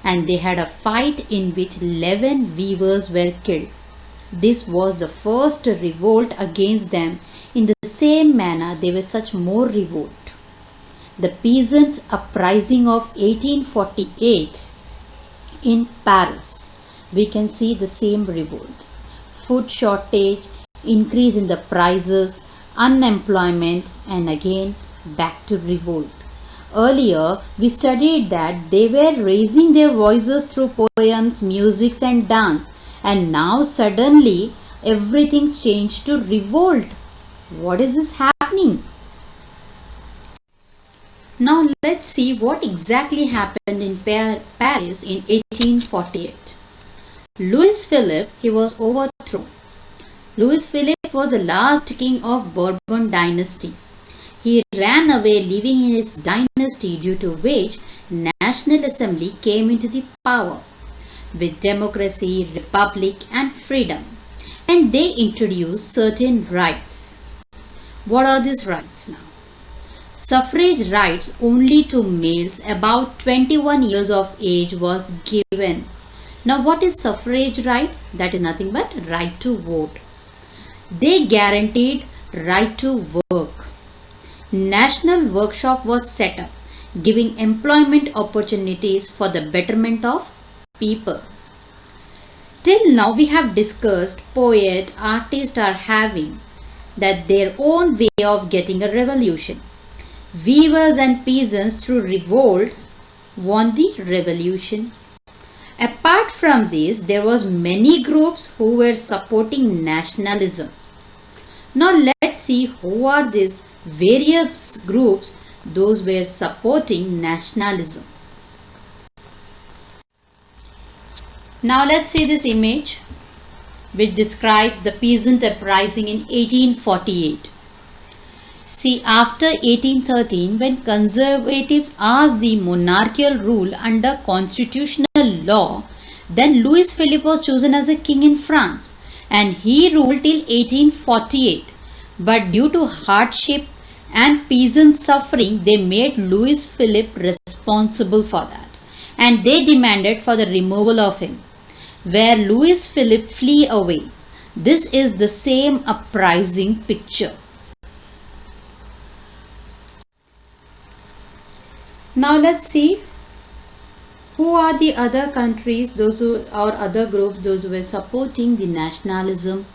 and they had a fight in which 11 weavers were killed. This was the first revolt against them. In the same manner, there was such more revolt. The peasants' uprising of 1848 in Paris, we can see the same revolt. Food shortage, increase in the prices, unemployment, and again back to revolt. Earlier, we studied that they were raising their voices through poems, music and dance, and now suddenly everything changed to revolt. What is this happening? Now let's see what exactly happened in Paris in 1848. Louis Philippe, he was overthrown. Louis Philippe was the last king of Bourbon dynasty. He ran away leaving his dynasty, due to which National Assembly came into the power with democracy, republic and freedom. and they introduced certain rights. What are these rights now? Suffrage rights only to males about 21 years of age was given. Now what is suffrage rights? That is nothing but right to vote. They guaranteed right to work. National workshop was set up, giving employment opportunities for the betterment of people. Till now we have discussed poet, artists are having that their own way of getting a revolution. Weavers and peasants through revolt won the revolution. Apart from this, there was many groups who were supporting nationalism. Now let's see who are these various groups those were supporting nationalism. Now let's see this image which describes the peasant uprising in 1848. See, after 1813, when conservatives asked the monarchical rule under constitutional law, then Louis Philippe was chosen as a king in France and he ruled till 1848. But due to hardship and peasant suffering, they made Louis Philippe responsible for that and they demanded for the removal of him, where Louis Philippe flee away. This is the same uprising picture. Now let's see who are the other countries, those who or other groups, those who were supporting the nationalism.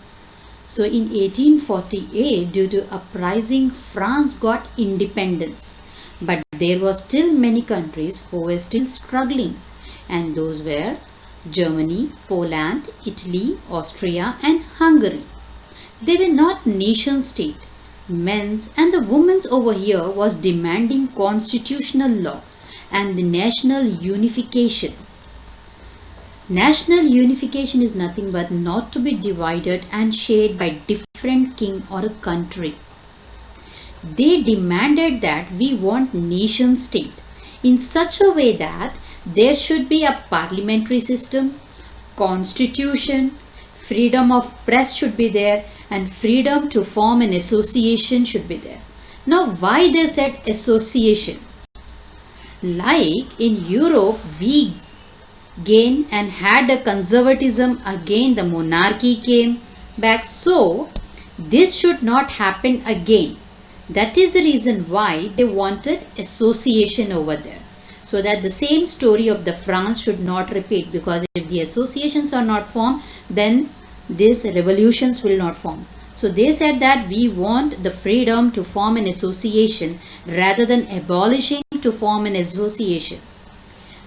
So in 1848, due to uprising, France got independence, but there were still many countries who were still struggling, and those were Germany, Poland, Italy, Austria and Hungary. They were not nation state. Men's and the women's over here was demanding constitutional law and the national unification. National unification is nothing but not to be divided and shared by different king or a country. They demanded that we want nation state in such a way that there should be a parliamentary system, constitution, freedom of press should be there, and freedom to form an association should be there. Now why they said association? Like in Europe we gained and had a conservatism, again the monarchy came back, so this should not happen again. That is the reason why they wanted association over there, so that the same story of the France should not repeat, because if the associations are not formed, then these revolutions will not form. So they said that we want the freedom to form an association rather than abolishing to form an association.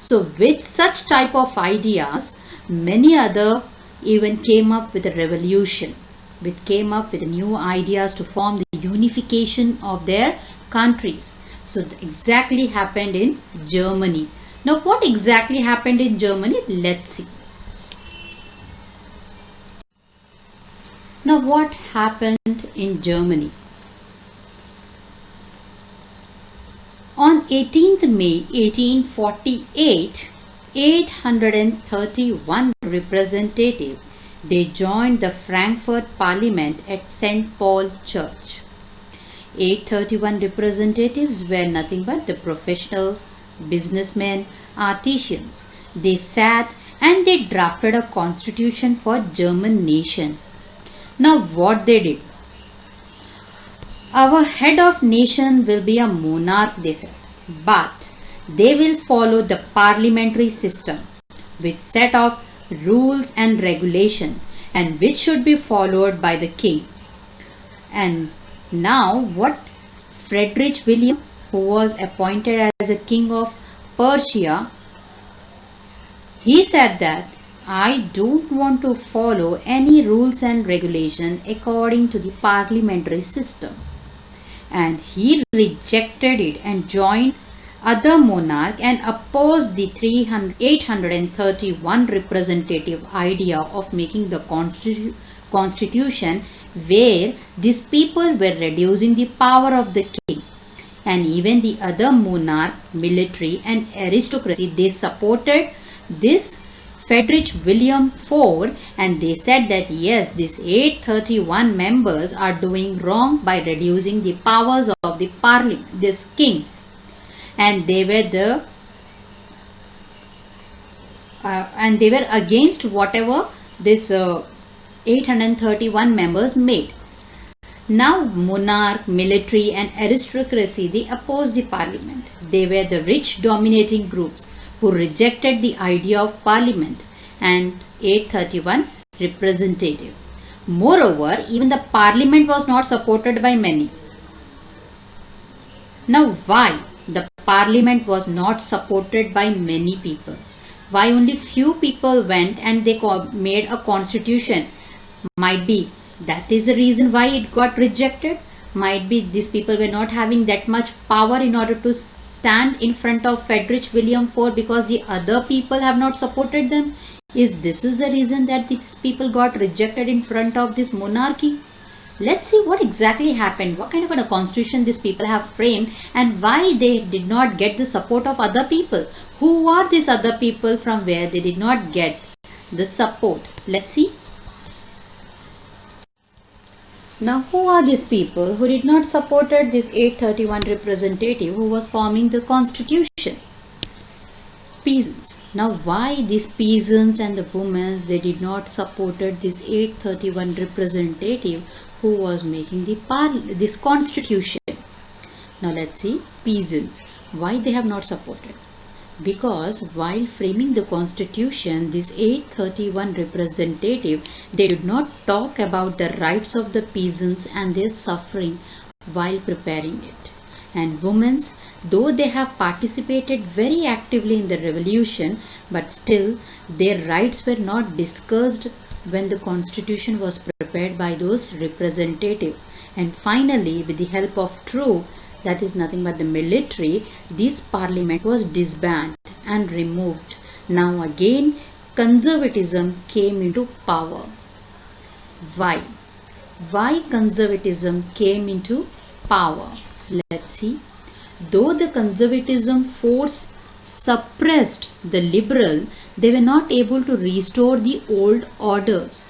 So with such type of ideas, many other even came up with a revolution, which came up with new ideas to form the unification of their countries. So exactly happened in Germany. Now what exactly happened in Germany? Let's see. Now what happened in Germany? On 18th May 1848, 831 representatives, they joined the Frankfurt Parliament at St. Paul Church. 831 representatives were nothing but the professionals, businessmen, artisans. They sat and they drafted a constitution for German nation. Now what they did? Our head of nation will be a monarch, they said, but they will follow the parliamentary system with set of rules and regulation, and which should be followed by the king. And now what Frederick William, who was appointed as a king of Prussia, he said that I don't want to follow any rules and regulation according to the parliamentary system. And he rejected it and joined other monarch and opposed the 831 representative idea of making the constitution where these people were reducing the power of the king. And even the other monarch, military and aristocracy, they supported this Frederick William IV, and they said that yes, these 831 members are doing wrong by reducing the powers of the parliament, this king, and they were against whatever this 831 members made. Now monarch, military and aristocracy, they opposed the parliament. They were the rich dominating groups who rejected the idea of parliament and 831 representative. Moreover, even the parliament was not supported by many. Now why the parliament was not supported by many people? Why only few people went and they made a constitution? Might be that is the reason why it got rejected. Might be these people were not having that much power in order to stand in front of Frederick William IV, because the other people have not supported them. Is the reason that these people got rejected in front of this monarchy? Let's see what exactly happened, what kind of a constitution these people have framed, and why they did not get the support of other people. Who are these other people from where they did not get the support? Let's see. Now who are these people who did not supported this 831 representative who was forming the constitution? Peasants. Now why these peasants and the women, they did not supported this 831 representative who was making this constitution? Now let's see, peasants, why they have not supported? Because while framing the constitution, this 831 representative, they did not talk about the rights of the peasants and their suffering while preparing it. And women, though they have participated very actively in the revolution, but still their rights were not discussed when the constitution was prepared by those representatives. And finally, with the help of true, that is nothing but the military, this parliament was disbanded and removed. Now again, conservatism came into power. Why? Why conservatism came into power? Let's see. Though the conservatism force suppressed the liberal, they were not able to restore the old orders.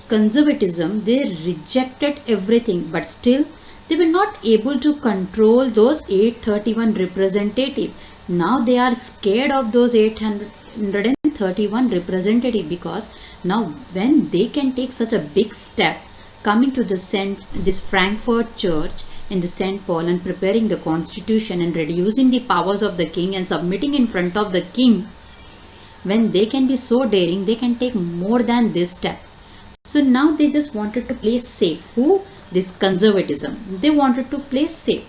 Conservatism, they rejected everything, but still they were not able to control those 831 representatives. Now they are scared of those 831 representatives, because now when they can take such a big step, coming to this Frankfurt church in the St. Paul and preparing the constitution and reducing the powers of the king and submitting in front of the king, when they can be so daring, they can take more than this step. So now they just wanted to play safe. Who? This conservatism. They wanted to play safe.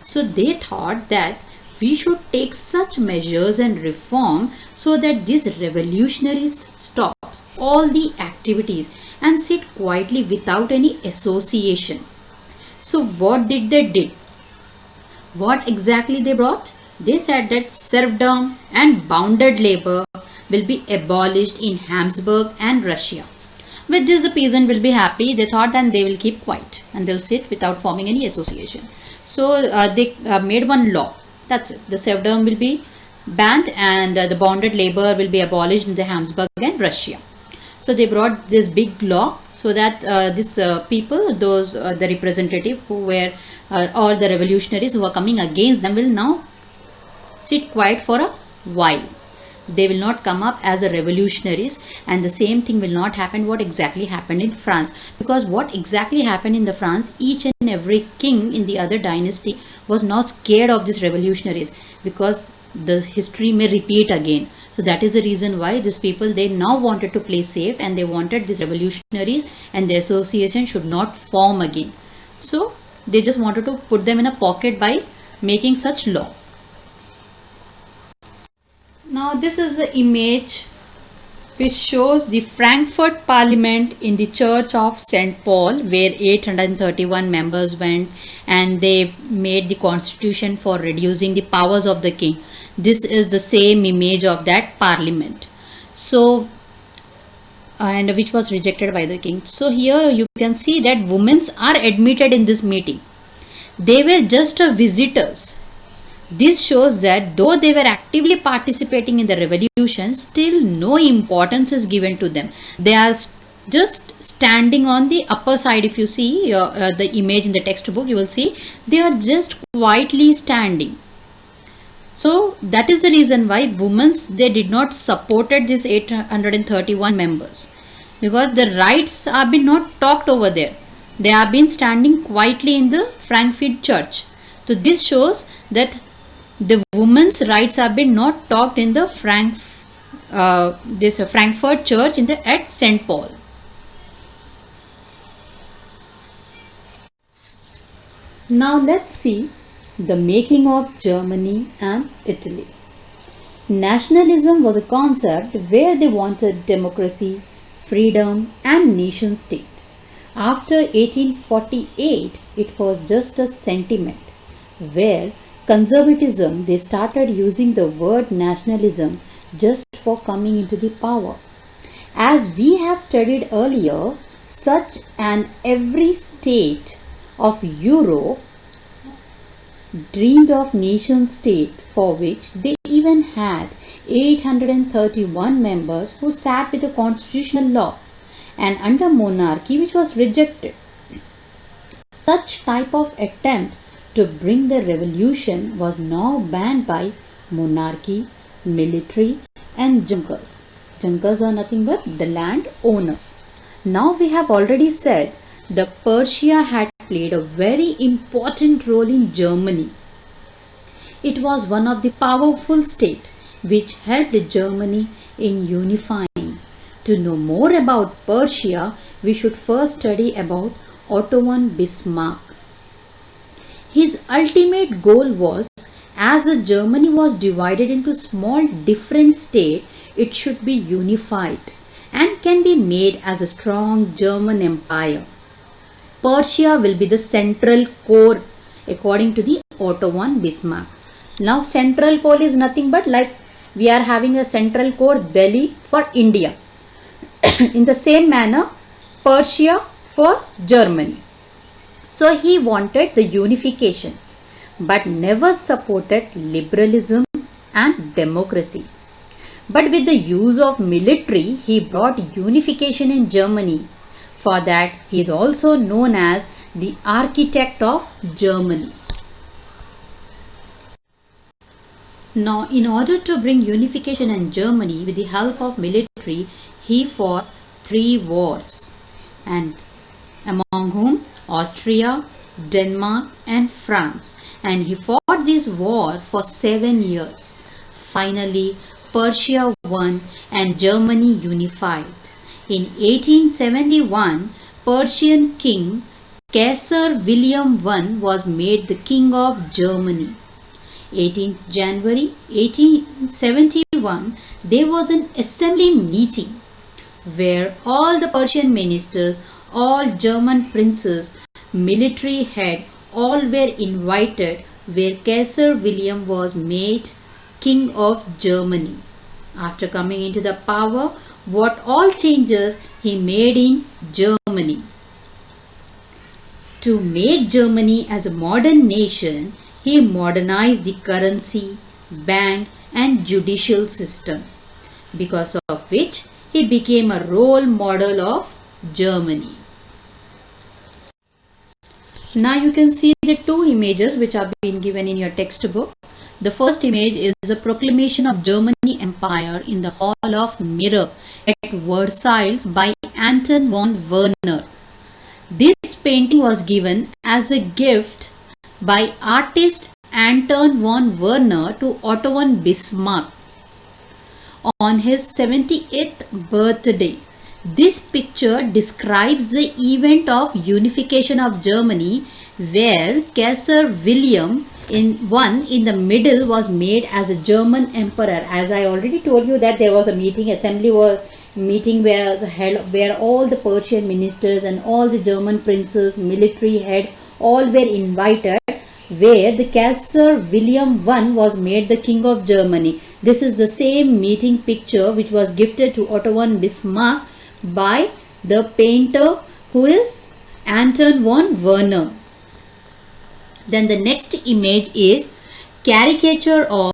So they thought that we should take such measures and reform so that these revolutionaries stops all the activities and sit quietly without any association. So what did they did? What exactly they brought? They said that serfdom and bounded labor will be abolished in Habsburg and Russia. With this, the peasant will be happy. They thought that they will keep quiet and they'll sit without forming any association. So they made one law. That's it. The serfdom will be banned and the bonded labor will be abolished in the Habsburg and Russia. So they brought this big law so that these people, those the representative who were or the revolutionaries who are coming against them will now sit quiet for a while. They will not come up as a revolutionaries, and the same thing will not happen what exactly happened in France. Because what exactly happened in the France, each and every king in the other dynasty was now scared of these revolutionaries, because the history may repeat again. So that is the reason why these people, they now wanted to play safe and they wanted these revolutionaries and the association should not form again. So they just wanted to put them in a pocket by making such law. Now this is the image which shows the Frankfurt Parliament in the Church of St. Paul, where 831 members went and they made the constitution for reducing the powers of the king. This is the same image of that parliament. So, and which was rejected by the king. So here you can see that women are admitted in this meeting. They were just visitors. This shows that though they were actively participating in the revolution, still no importance is given to them. They are just standing on the upper side. If you see the image in the textbook, you will see they are just quietly standing. So that is the reason why women, they did not supported this 831 members, because the rights have been not talked over there. They have been standing quietly in the Frankfurt church. So this shows that the women's rights have been not talked in the Frankfurt church at St. Paul. Now let's see the making of Germany and Italy. Nationalism was a concept where they wanted democracy, freedom and nation state. After 1848, it was just a sentiment, where conservatism, they started using the word nationalism just for coming into the power. As we have studied earlier, such and every state of Europe dreamed of nation state, for which they even had 831 members who sat with the constitutional law, and under monarchy which was rejected. Such type of attempt to bring the revolution was now banned by monarchy, military and junkers. Junkers are nothing but the land owners. Now we have already said that Persia had played a very important role in Germany. It was one of the powerful states which helped Germany in unifying. To know more about Persia, we should first study about Otto von Bismarck. His ultimate goal was, as Germany was divided into small different states, it should be unified and can be made as a strong German empire. Persia will be the central core according to the Otto von Bismarck. Now central core is nothing but like we are having a central core Delhi for India. In the same manner, Persia for Germany. So he wanted the unification, but never supported liberalism and democracy. But with the use of military, he brought unification in Germany. For that, he is also known as the architect of Germany. Now, in order to bring unification in Germany with the help of military, he fought 3 wars, and among whom Austria, Denmark and France, and he fought this war for 7 years. Finally, Persia won and Germany unified. In 1871, Persian king Kaiser William I was made the king of Germany. 18th January 1871, there was an assembly meeting where all the Persian ministers, all German princes, military head, all were invited, where Kaiser William was made king of Germany. After coming into the power, what all changes he made in Germany. To make Germany as a modern nation, he modernized the currency, bank and judicial system, because of which he became a role model of Germany. Now you can see the 2 images which have been given in your textbook. The first image is a proclamation of Germany Empire in the Hall of Mirror at Versailles by Anton von Werner. This painting was given as a gift by artist Anton von Werner to Otto von Bismarck on his 78th birthday. This picture describes the event of unification of Germany, where Kaiser William in the middle was made as a German emperor. As I already told you that there was a meeting, meeting was held, where all the Persian ministers and all the German princes, military head, all were invited, where the Kaiser William I was made the king of Germany. This is the same meeting picture which was gifted to Otto von Bismarck by the painter who is Anton von Werner. Then the next image is Caricature of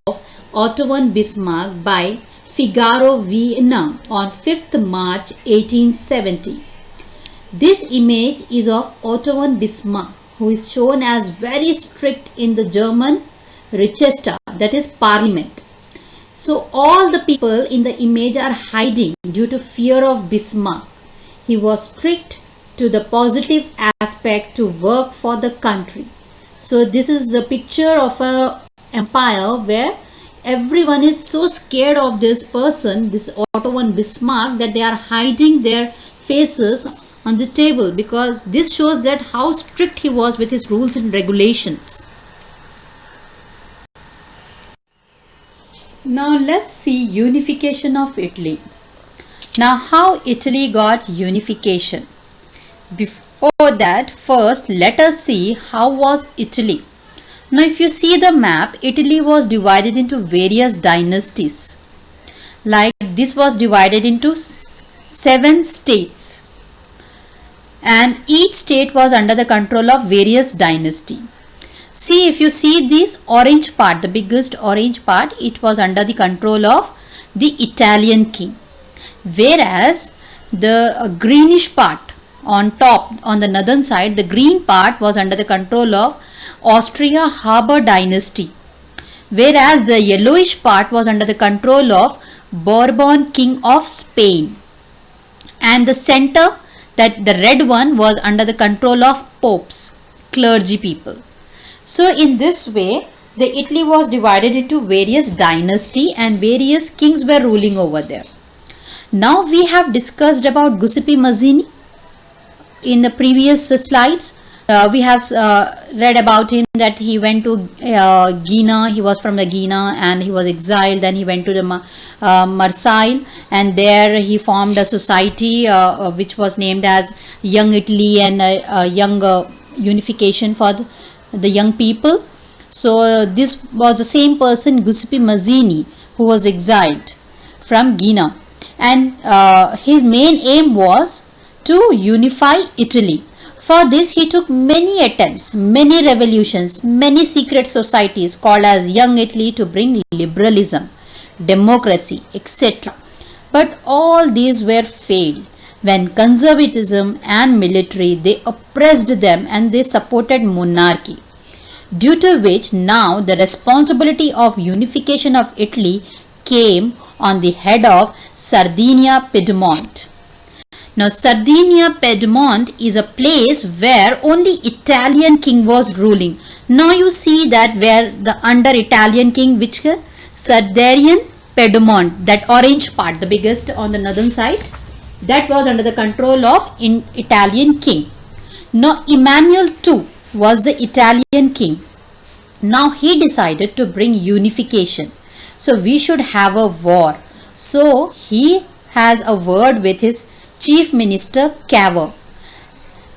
Otto von Bismarck by Figaro Vienna on 5th March 1870. This image is of Otto von Bismarck, who is shown as very strict in the German Reichstag, that is Parliament. So all the people in the image are hiding due to fear of Bismarck. He was strict to the positive aspect to work for the country. So this is a picture of a empire where everyone is so scared of this person, this Otto von Bismarck, that they are hiding their faces on the table, because this shows that how strict he was with his rules and regulations. Now let's see unification of Italy. Now how Italy got unification. Before that, first let us see how was Italy. Now if you see the map, Italy was divided into various dynasties. Like this was divided into 7 states. And each state was under the control of various dynasty. See, if you see this orange part, the biggest orange part, it was under the control of the Italian king. Whereas the greenish part on top, on the northern side, the green part was under the control of Austria-Habsburg dynasty. Whereas the yellowish part was under the control of Bourbon king of Spain. And the center, that the red one, was under the control of popes, clergy people. So in this way, the Italy was divided into various dynasty and various kings were ruling over there. Now we have discussed about Giuseppe Mazzini in the previous slides. We have read about him that he went to Guiana. He was from the Guiana and he was exiled. Then he went to the Marseille, and there he formed a society which was named as Young Italy, and young unification for the young people. So this was the same person, Giuseppe Mazzini, who was exiled from Guiana, and his main aim was to unify Italy. For this he took many attempts, many revolutions, many secret societies called as Young Italy to bring liberalism, democracy, etc. But all these were failed when conservatism and military, they oppressed them and they supported monarchy, due to which now the responsibility of unification of Italy came on the head of Sardinia Piedmont. Now Sardinia Piedmont is a place where only Italian king was ruling. Now you see that where the under Italian king, which Sardinian Piedmont, that orange part, the biggest on the northern side, that was under the control of Italian king. Now Emmanuel II was the Italian king. Now he decided to bring unification. So we should have a war. So he has a word with his Chief Minister Cavour.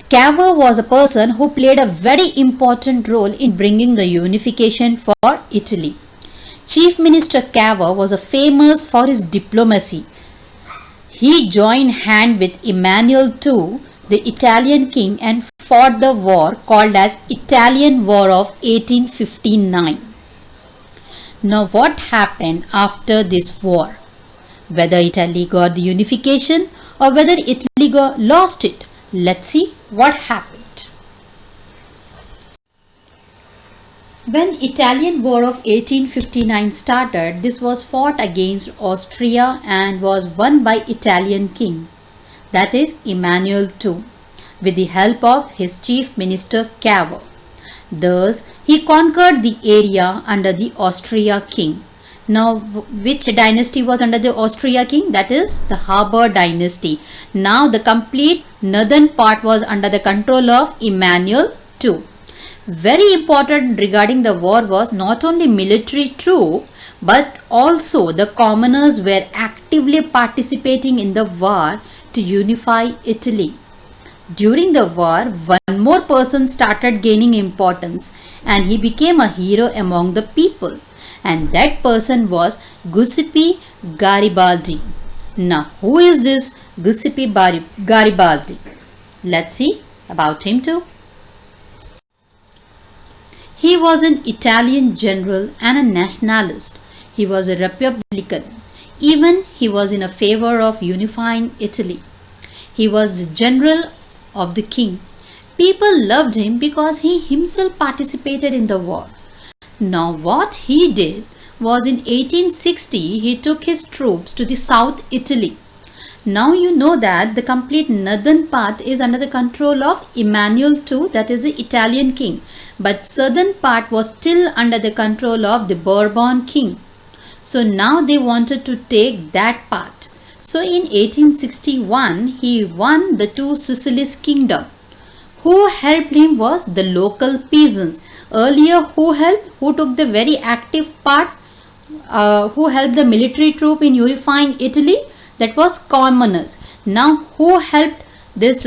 Cavour was a person who played a very important role in bringing the unification for Italy. Chief Minister Cavour was famous for his diplomacy. He joined hand with Emmanuel II, the Italian king, and fought the war called as Italian War of 1859. Now what happened after this war? Whether Italy got the unification or whether Italy lost it. Let's see what happened. When Italian War of 1859 started, this was fought against Austria and was won by Italian king, that is Emmanuel II, with the help of his Chief Minister Cavour. Thus, he conquered the area under the Austria king. Now, which dynasty was under the Austria king? That is the Habsburg dynasty. Now, the complete northern part was under the control of Emmanuel II. Very important regarding the war was not only military troop, but also the commoners were actively participating in the war to unify Italy. During the war, one more person started gaining importance and he became a hero among the people. And that person was Giuseppe Garibaldi. Now, who is this Giuseppe Garibaldi? Let's see about him too. He was an Italian general and a nationalist. He was a republican. Even he was in a favor of unifying Italy. He was the general of the king. People loved him because he himself participated in the war. Now what he did was in 1860 he took his troops to the South Italy. Now you know that the complete northern part is under the control of Emmanuel II, that is the Italian king, but southern part was still under the control of the Bourbon king. So now they wanted to take that part. So in 1861 he won the two Sicilies kingdom. Who helped him was the local peasants. Earlier who took the very active part, who helped the military troop in unifying Italy? That was commoners. Now who helped this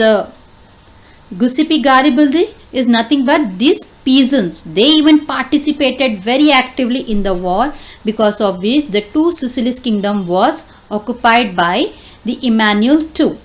Giuseppe Garibaldi is nothing but these peasants. They even participated very actively in the war, because of which the two Sicilies kingdom was occupied by the Emmanuel II.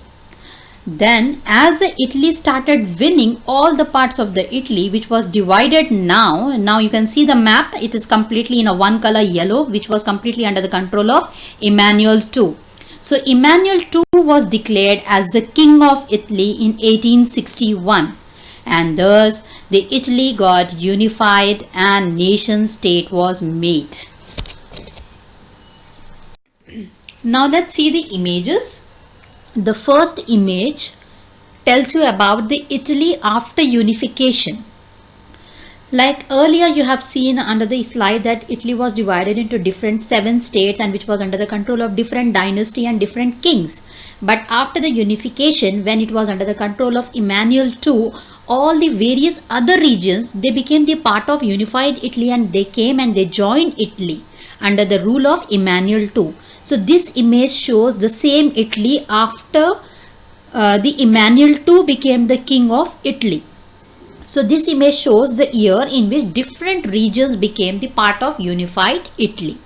Then as Italy started winning all the parts of the Italy, which was divided now you can see the map, it is completely in a one color yellow, which was completely under the control of Emmanuel II. So Emmanuel II was declared as the king of Italy in 1861, and thus the Italy got unified and nation state was made. Now let's see the images. The first image tells you about the Italy after unification. Like earlier you have seen under the slide that Italy was divided into different 7 states and which was under the control of different dynasty and different kings. But after the unification, when it was under the control of Emmanuel II, all the various other regions, they became the part of unified Italy, and they came and they joined Italy under the rule of Emmanuel II. So this image shows the same Italy after the Emmanuel II became the king of Italy. So this image shows the year in which different regions became the part of unified Italy.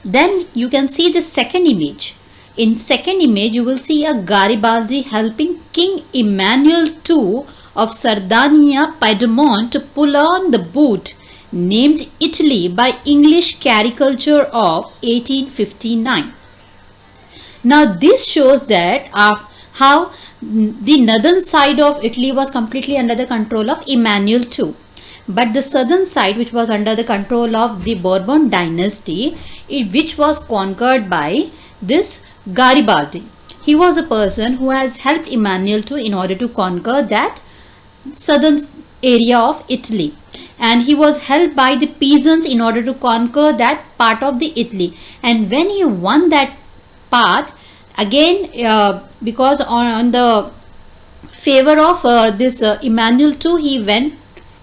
Then you can see the second image. In second image you will see a Garibaldi helping King Emmanuel II of Sardinia, Piedmont to pull on the boot named Italy by English caricature of 1859. Now this shows that how the northern side of Italy was completely under the control of Emmanuel II, but the southern side, which was under the control of the Bourbon dynasty, which was conquered by this Garibaldi. He was a person who has helped Emmanuel II in order to conquer that southern area of Italy, and he was helped by the peasants in order to conquer that part of the Italy. And when he won that part, again because on the favor of this Emmanuel II, he went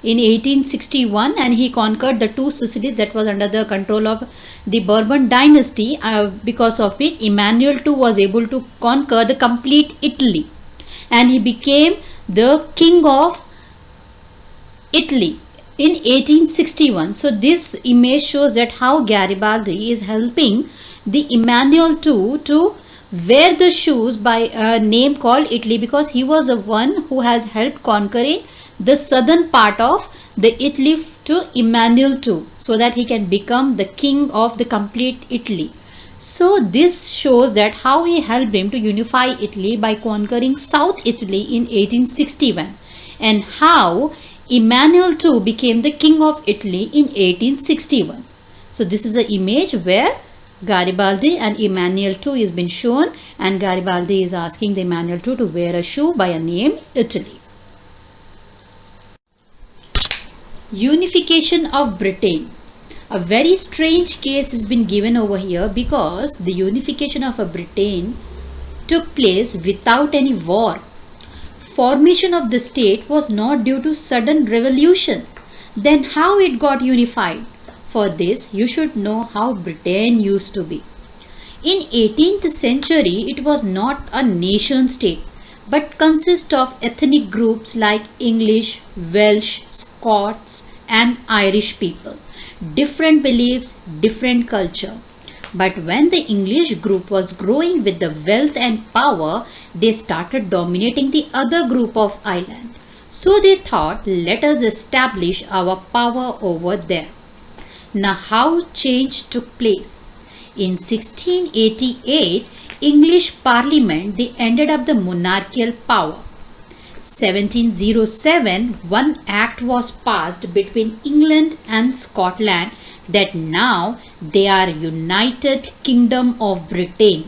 in 1861 and he conquered the two Sicilies that was under the control of the Bourbon dynasty, because of which Emmanuel II was able to conquer the complete Italy, and he became the king of Italy in 1861. So this image shows that how Garibaldi is helping the Emmanuel II to wear the shoes by a name called Italy, because he was the one who has helped conquering the southern part of the Italy to Emmanuel II, so that he can become the king of the complete Italy. So this shows that how he helped him to unify Italy by conquering South Italy in 1861, and how Emmanuel II became the king of Italy in 1861. So this is an image where Garibaldi and Emmanuel II is been shown, and Garibaldi is asking the Emmanuel II to wear a shoe by a name Italy. Unification of Britain. A very strange case has been given over here, because the unification of Britain took place without any war. Formation of the state was not due to sudden revolution. Then how it got unified? For this you should know how Britain used to be. In 18th century it was not a nation state, but consist of ethnic groups like English, Welsh, Scots and Irish people. Different beliefs, different culture. But when the English group was growing with the wealth and power, they started dominating the other group of island. So they thought, let us establish our power over there. Now how change took place? In 1688, English Parliament, they ended up the monarchical power. 1707, one act was passed between England and Scotland that now they are United Kingdom of Britain.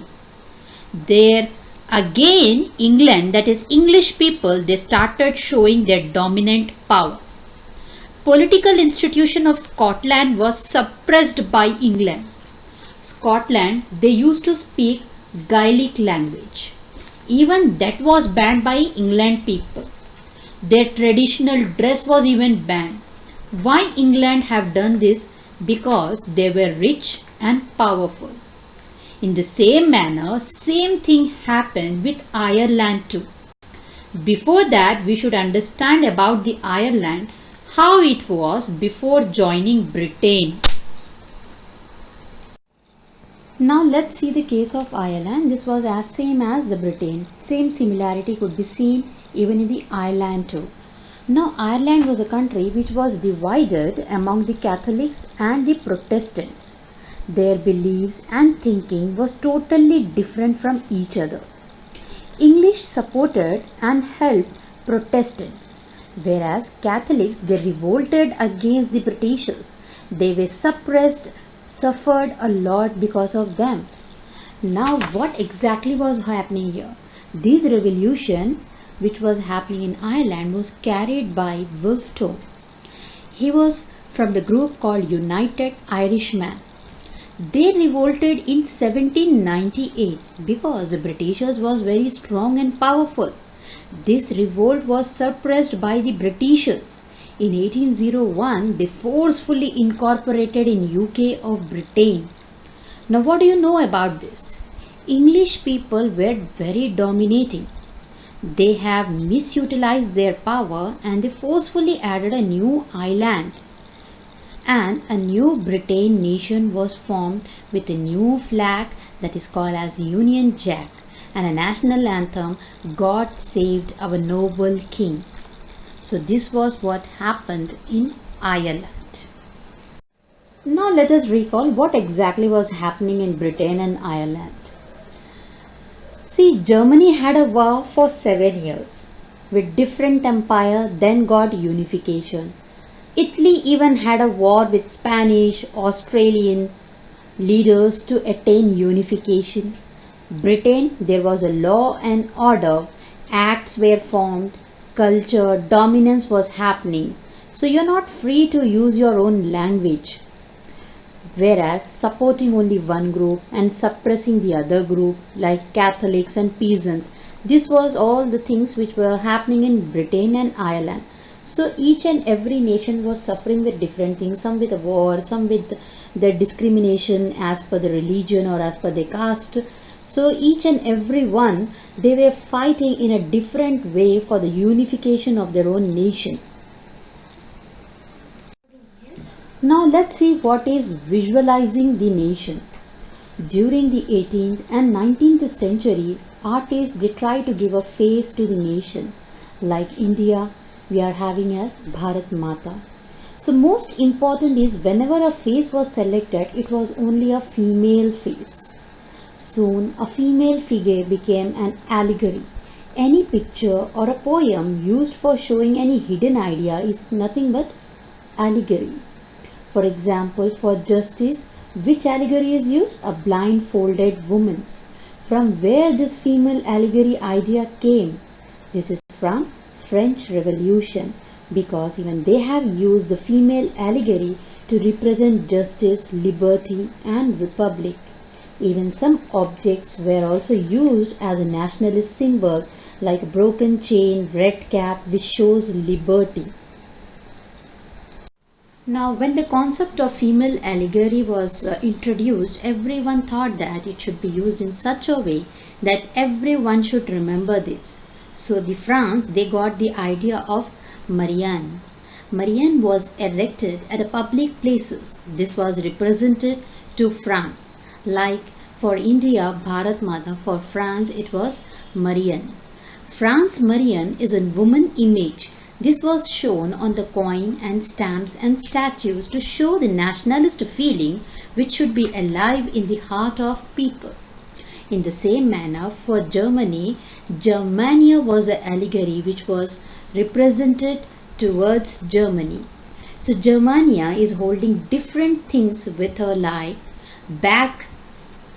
There again England, that is English people, they started showing their dominant power. Political institution of Scotland was suppressed by England. Scotland, they used to speak Gaelic language. Even that was banned by England people. Their traditional dress was even banned. Why England have done this? Because they were rich and powerful. In the same manner, same thing happened with Ireland too. Before that, we should understand about the Ireland, how it was before joining Britain. Now let's see the case of Ireland. This was as same as the Britain. Same similarity could be seen even in the Ireland too. Now Ireland was a country which was divided among the Catholics and the Protestants. Their beliefs and thinking was totally different from each other. English supported and helped Protestants, whereas Catholics, they revolted against the Britishers. They were suppressed, suffered a lot because of them. Now what exactly was happening here? This revolution which was happening in Ireland was carried by Wolfe Tone. He was from the group called United Irishmen. They revolted in 1798 because the Britishers was very strong and powerful. This revolt was suppressed by the Britishers. In 1801, they forcefully incorporated in UK of Britain. Now what do you know about this? English people were very dominating. They have misutilized their power and they forcefully added a new island. And a new Britain nation was formed with a new flag that is called as Union Jack and a national anthem, God Saved Our Noble King. So this was what happened in Ireland. Now let us recall what exactly was happening in Britain and Ireland. See, Germany had a war for 7 years with different empire, then got unification. Italy even had a war with Spanish, Australian leaders to attain unification. Britain, there was a law and order, acts were formed, culture, dominance was happening. So you're not free to use your own language. Whereas supporting only one group and suppressing the other group like Catholics and peasants, this was all the things which were happening in Britain and Ireland. So each and every nation was suffering with different things, some with a war, some with the discrimination as per the religion or as per the caste. So each and every one, they were fighting in a different way for the unification of their own nation. Now let's see what is visualizing the nation. During the 18th and 19th century, artists, they try to give a face to the nation. Like India, we are having as Bharat Mata. So most important is whenever a face was selected, it was only a female face. Soon a female figure became an allegory. Any picture or a poem used for showing any hidden idea is nothing but allegory. For example, for justice, which allegory is used? A blindfolded woman. From where this female allegory idea came? This is from French Revolution, because even they have used the female allegory to represent justice, liberty and republic. Even some objects were also used as a nationalist symbol like a broken chain, red cap, which shows liberty. Now when the concept of female allegory was introduced, everyone thought that it should be used in such a way that everyone should remember this. So the France, they got the idea of Marianne. Marianne was erected at a public places. This was represented to France. Like for India, Bharat Mata, for France it was Marianne. France Marianne is a woman image This was shown on the coin and stamps and statues to show the nationalist feeling which should be alive in the heart of people. In the same manner, for Germany, Germania was an allegory which was represented towards Germany. So Germania is holding different things with her life. Back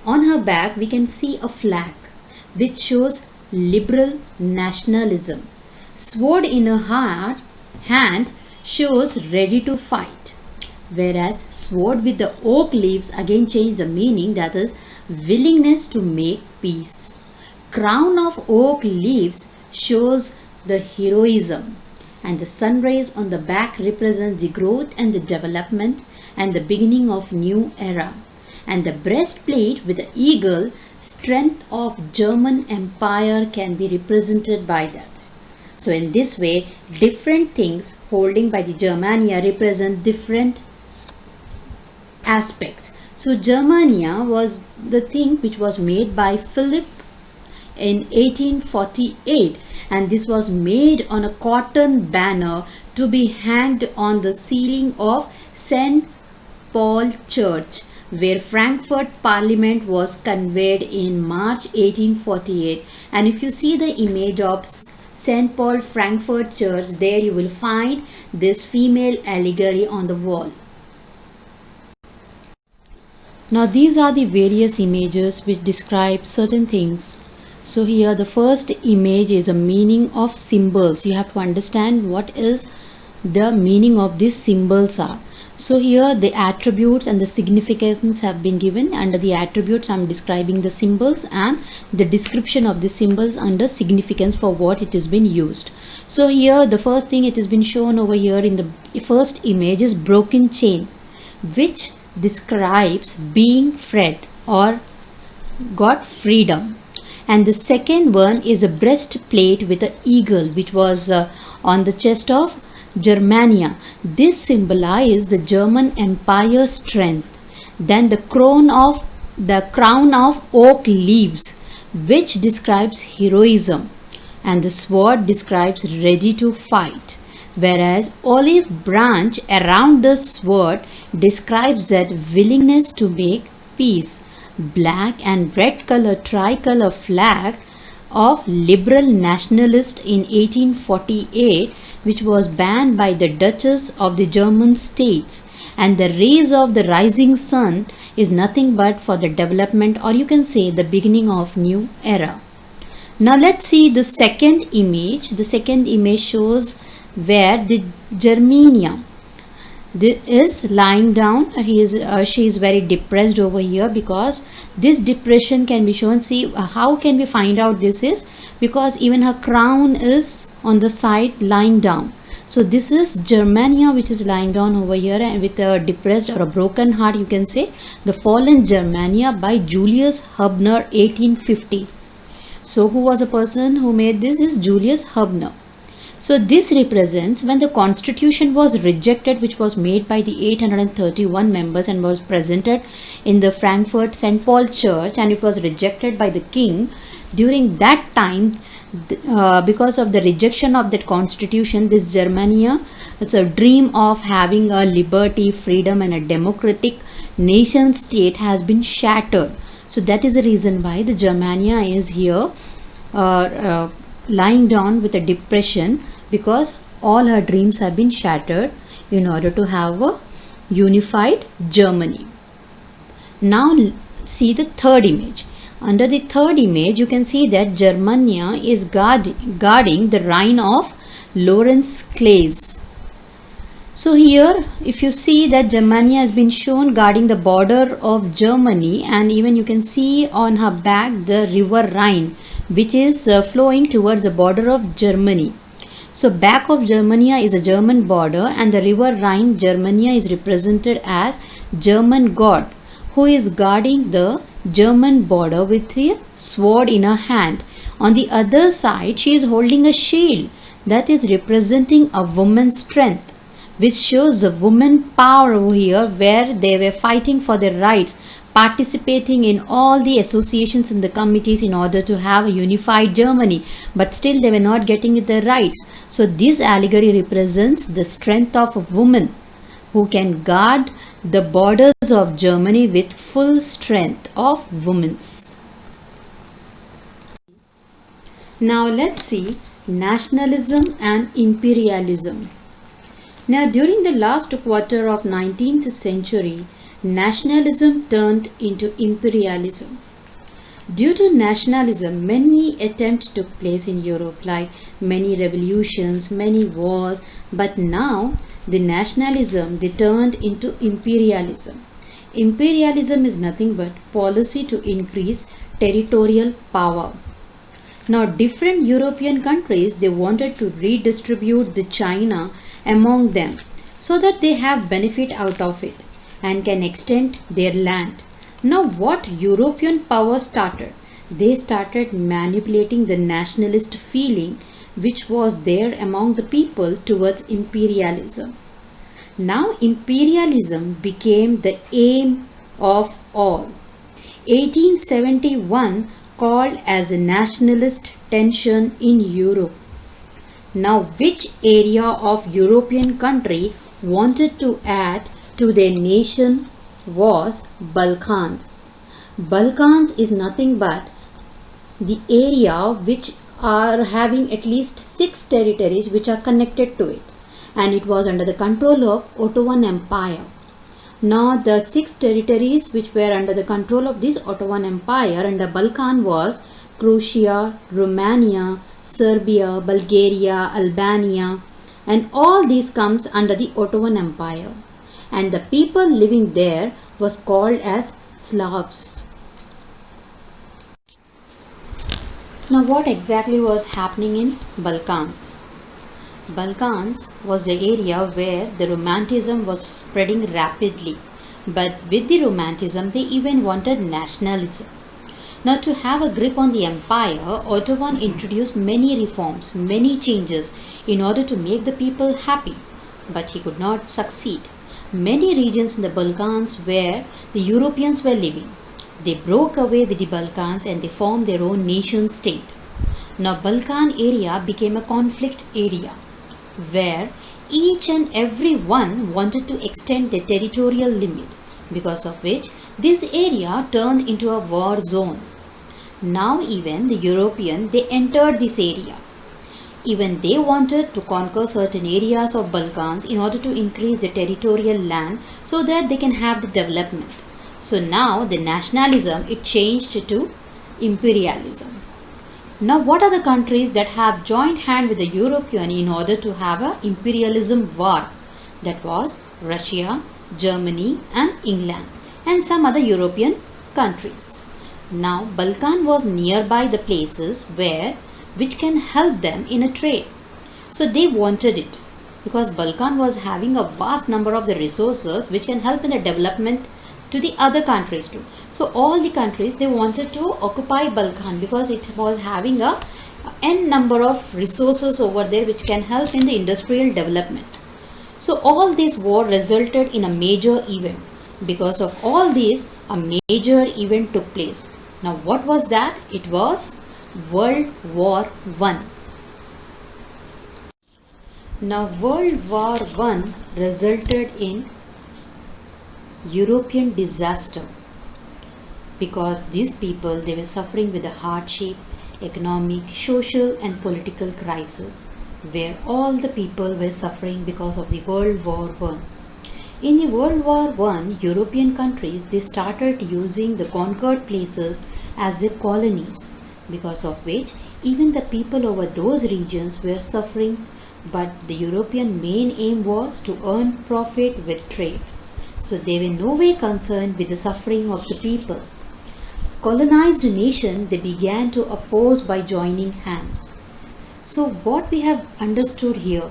on her back we can see a flag which shows liberal nationalism. Sword in her hand shows ready to fight. Whereas sword with the oak leaves again change the meaning, that is willingness to make peace. Crown of oak leaves shows the heroism, and the sun rays on the back represent the growth and the development and the beginning of new era. And the breastplate with the eagle, strength of German empire can be represented by that. So in this way, different things holding by the Germania represent different aspects. So Germania was the thing which was made by Philip in 1848, and this was made on a cotton banner to be hanged on the ceiling of St. Paul Church, where Frankfurt Parliament was convened in March 1848. And if you see the image of St. Paul Frankfurt Church, there you will find this female allegory on the wall. Now these are the various images which describe certain things. So here the first image is a meaning of symbols. You have to understand what is the meaning of these symbols are. So here the attributes and the significance have been given. Under the attributes I am describing the symbols, and the description of the symbols under significance for what it has been used. So here the first thing it has been shown over here in the first image is broken chain, which describes being freed or got freedom. And the second one is a breastplate with an eagle which was on the chest of Germania. This symbolizes the German Empire's strength. Then the crown of oak leaves, which describes heroism, and the sword describes ready to fight, whereas olive branch around the sword describes that willingness to make peace. Black and red color tricolor flag of liberal nationalist in 1848, which was banned by the Duchess of the German states, and the rays of the rising sun is nothing but for the development, or you can say the beginning of new era. Now let's see the second image. The second image shows where the Germania is lying down. She is very depressed over here, because this depression can be shown. See, how can we find out this is? Because even her crown is on the side lying down. So this is Germania which is lying down over here, and with a depressed or a broken heart, you can say. The Fallen Germania by Julius Hubner, 1850. So who was a person who made this? Is Julius Hubner. So this represents when the constitution was rejected, which was made by the 831 members and was presented in the Frankfurt St. Paul Church, and it was rejected by the king. During that time, because of the rejection of that constitution, this Germania, it's a dream of having a liberty, freedom and a democratic nation state has been shattered. So that is the reason why the Germania is here lying down with a depression, because all her dreams have been shattered in order to have a unified Germany. Now see the third image. Under the third image, you can see that Germania is guarding the Rhine of Lawrence Clays. So here, if you see that Germania has been shown guarding the border of Germany, and even you can see on her back the river Rhine, which is flowing towards the border of Germany. So back of Germania is a German border, and the river Rhine, Germania, is represented as German god, who is guarding the German border with a sword in her hand. On the other side, she is holding a shield that is representing a woman's strength, which shows the woman power over here, where they were fighting for their rights. participating in all the associations and the committees in order to have a unified Germany, but still they were not getting their rights. So this allegory represents the strength of a woman who can guard the borders of Germany with full strength of women's. Now let's see nationalism and imperialism. Now during the last quarter of 19th century, nationalism turned into imperialism. Due to nationalism, many attempts took place in Europe, like many revolutions, many wars, but now the nationalism they turned into imperialism. Imperialism is nothing but policy to increase territorial power. Now different European countries they wanted to redistribute the China among them so that they have benefit out of it and can extend their land. Now what European power started? They started manipulating the nationalist feeling which was there among the people towards imperialism. Now imperialism became the aim of all. 1871 called as a nationalist tension in Europe. Now which area of European country wanted to add to their nation was Balkans. Balkans is nothing but the area which are having at least 6 territories which are connected to it, and it was under the control of Ottoman Empire. Now the 6 territories which were under the control of this Ottoman Empire under Balkan was Croatia, Romania, Serbia, Bulgaria, Albania, and all these comes under the Ottoman Empire, and the people living there was called as Slavs. Now what exactly was happening in Balkans? Balkans was the area where the Romanticism was spreading rapidly, but with the Romanticism they even wanted nationalism. Now to have a grip on the empire, Ottoman introduced many reforms, many changes in order to make the people happy, but he could not succeed. Many regions in the Balkans where the Europeans were living, they broke away with the Balkans and they formed their own nation state. Now Balkan area became a conflict area, where each and every one wanted to extend their territorial limit, because of which this area turned into a war zone. Now even the European they entered this area. Even they wanted to conquer certain areas of Balkans in order to increase the territorial land so that they can have the development. So now the nationalism it changed to imperialism. Now what are the countries that have joined hand with the European in order to have an imperialism war? That was Russia, Germany and England and some other European countries. Now Balkan was nearby the places which can help them in a trade. So they wanted it because Balkan was having a vast number of the resources which can help in the development to the other countries too. So all the countries they wanted to occupy Balkan because it was having a n number of resources over there which can help in the industrial development. So all this war resulted in a major event. Because of all this, a major event took place. Now what was that? It was World War I. Now World War I resulted in European disaster because these people they were suffering with a hardship, economic, social and political crisis where all the people were suffering because of the World War I. In the World War I, European countries they started using the conquered places as their colonies, because of which even the people over those regions were suffering, but the European main aim was to earn profit with trade. So they were no way concerned with the suffering of the people. Colonized nation they began to oppose by joining hands. So what we have understood here,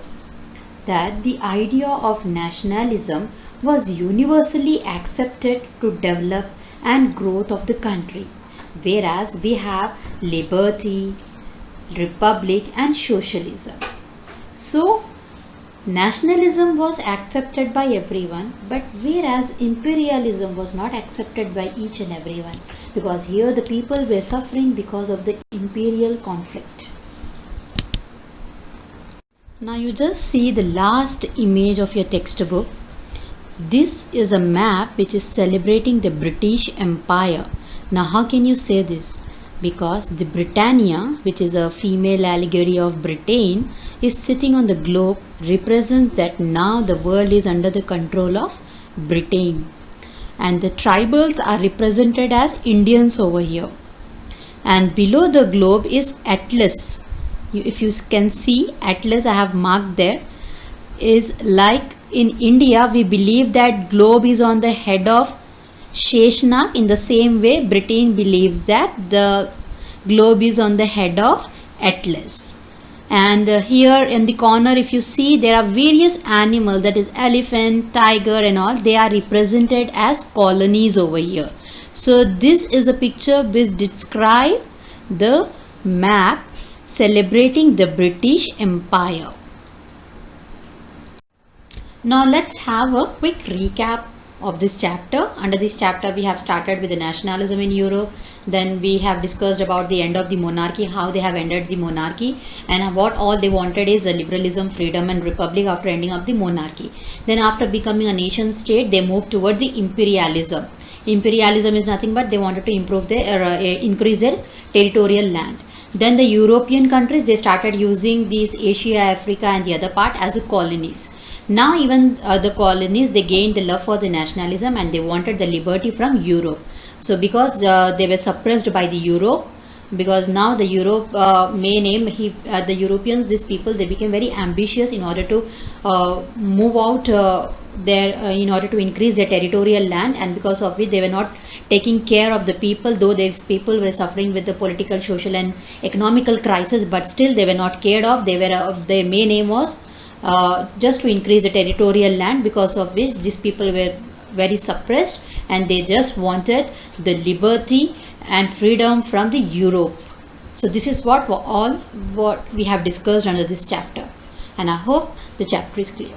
that the idea of nationalism was universally accepted to develop and growth of the country, whereas we have liberty, republic and socialism. So Nationalism was accepted by everyone, but whereas imperialism was not accepted by each and everyone, because here the people were suffering because of the imperial conflict. Now you just see the last image of your textbook. This is a map which is celebrating the British Empire. Now how can you say this? Because the Britannia, which is a female allegory of Britain, is sitting on the globe, represents that now the world is under the control of Britain. And the tribals are represented as Indians over here. And below the globe is Atlas. If you can see Atlas, I have marked there, is like in India we believe that globe is on the head of Sheshnag. In the same way Britain believes that the globe is on the head of Atlas. And here in the corner, if you see, there are various animals, that is elephant, tiger and all, they are represented as colonies over here. So this is a picture which describes the map celebrating the British Empire. Now let's have a quick recap of this chapter. Under this chapter we have started with the nationalism in Europe, then we have discussed about the end of the monarchy, how they have ended the monarchy, and what all they wanted is a liberalism, freedom and republic after ending of the monarchy. Then after becoming a nation state, they moved towards the imperialism. Imperialism is nothing but they wanted to improve their increase their territorial land. Then the European countries, they started using these Asia, Africa and the other part as a colonies. Now even the colonies, they gained the love for the nationalism and they wanted the liberty from Europe. So because they were suppressed by the Europe, because now the Europe the Europeans, these people, they became very ambitious in order to move out in order to increase their territorial land, and because of which they were not taking care of the people, though these people were suffering with the political, social and economical crisis, but still they were not cared of. They were their main aim was just to increase the territorial land, because of which these people were very suppressed and they just wanted the liberty and freedom from the Europe. So this is what we have discussed under this chapter, and I hope the chapter is clear.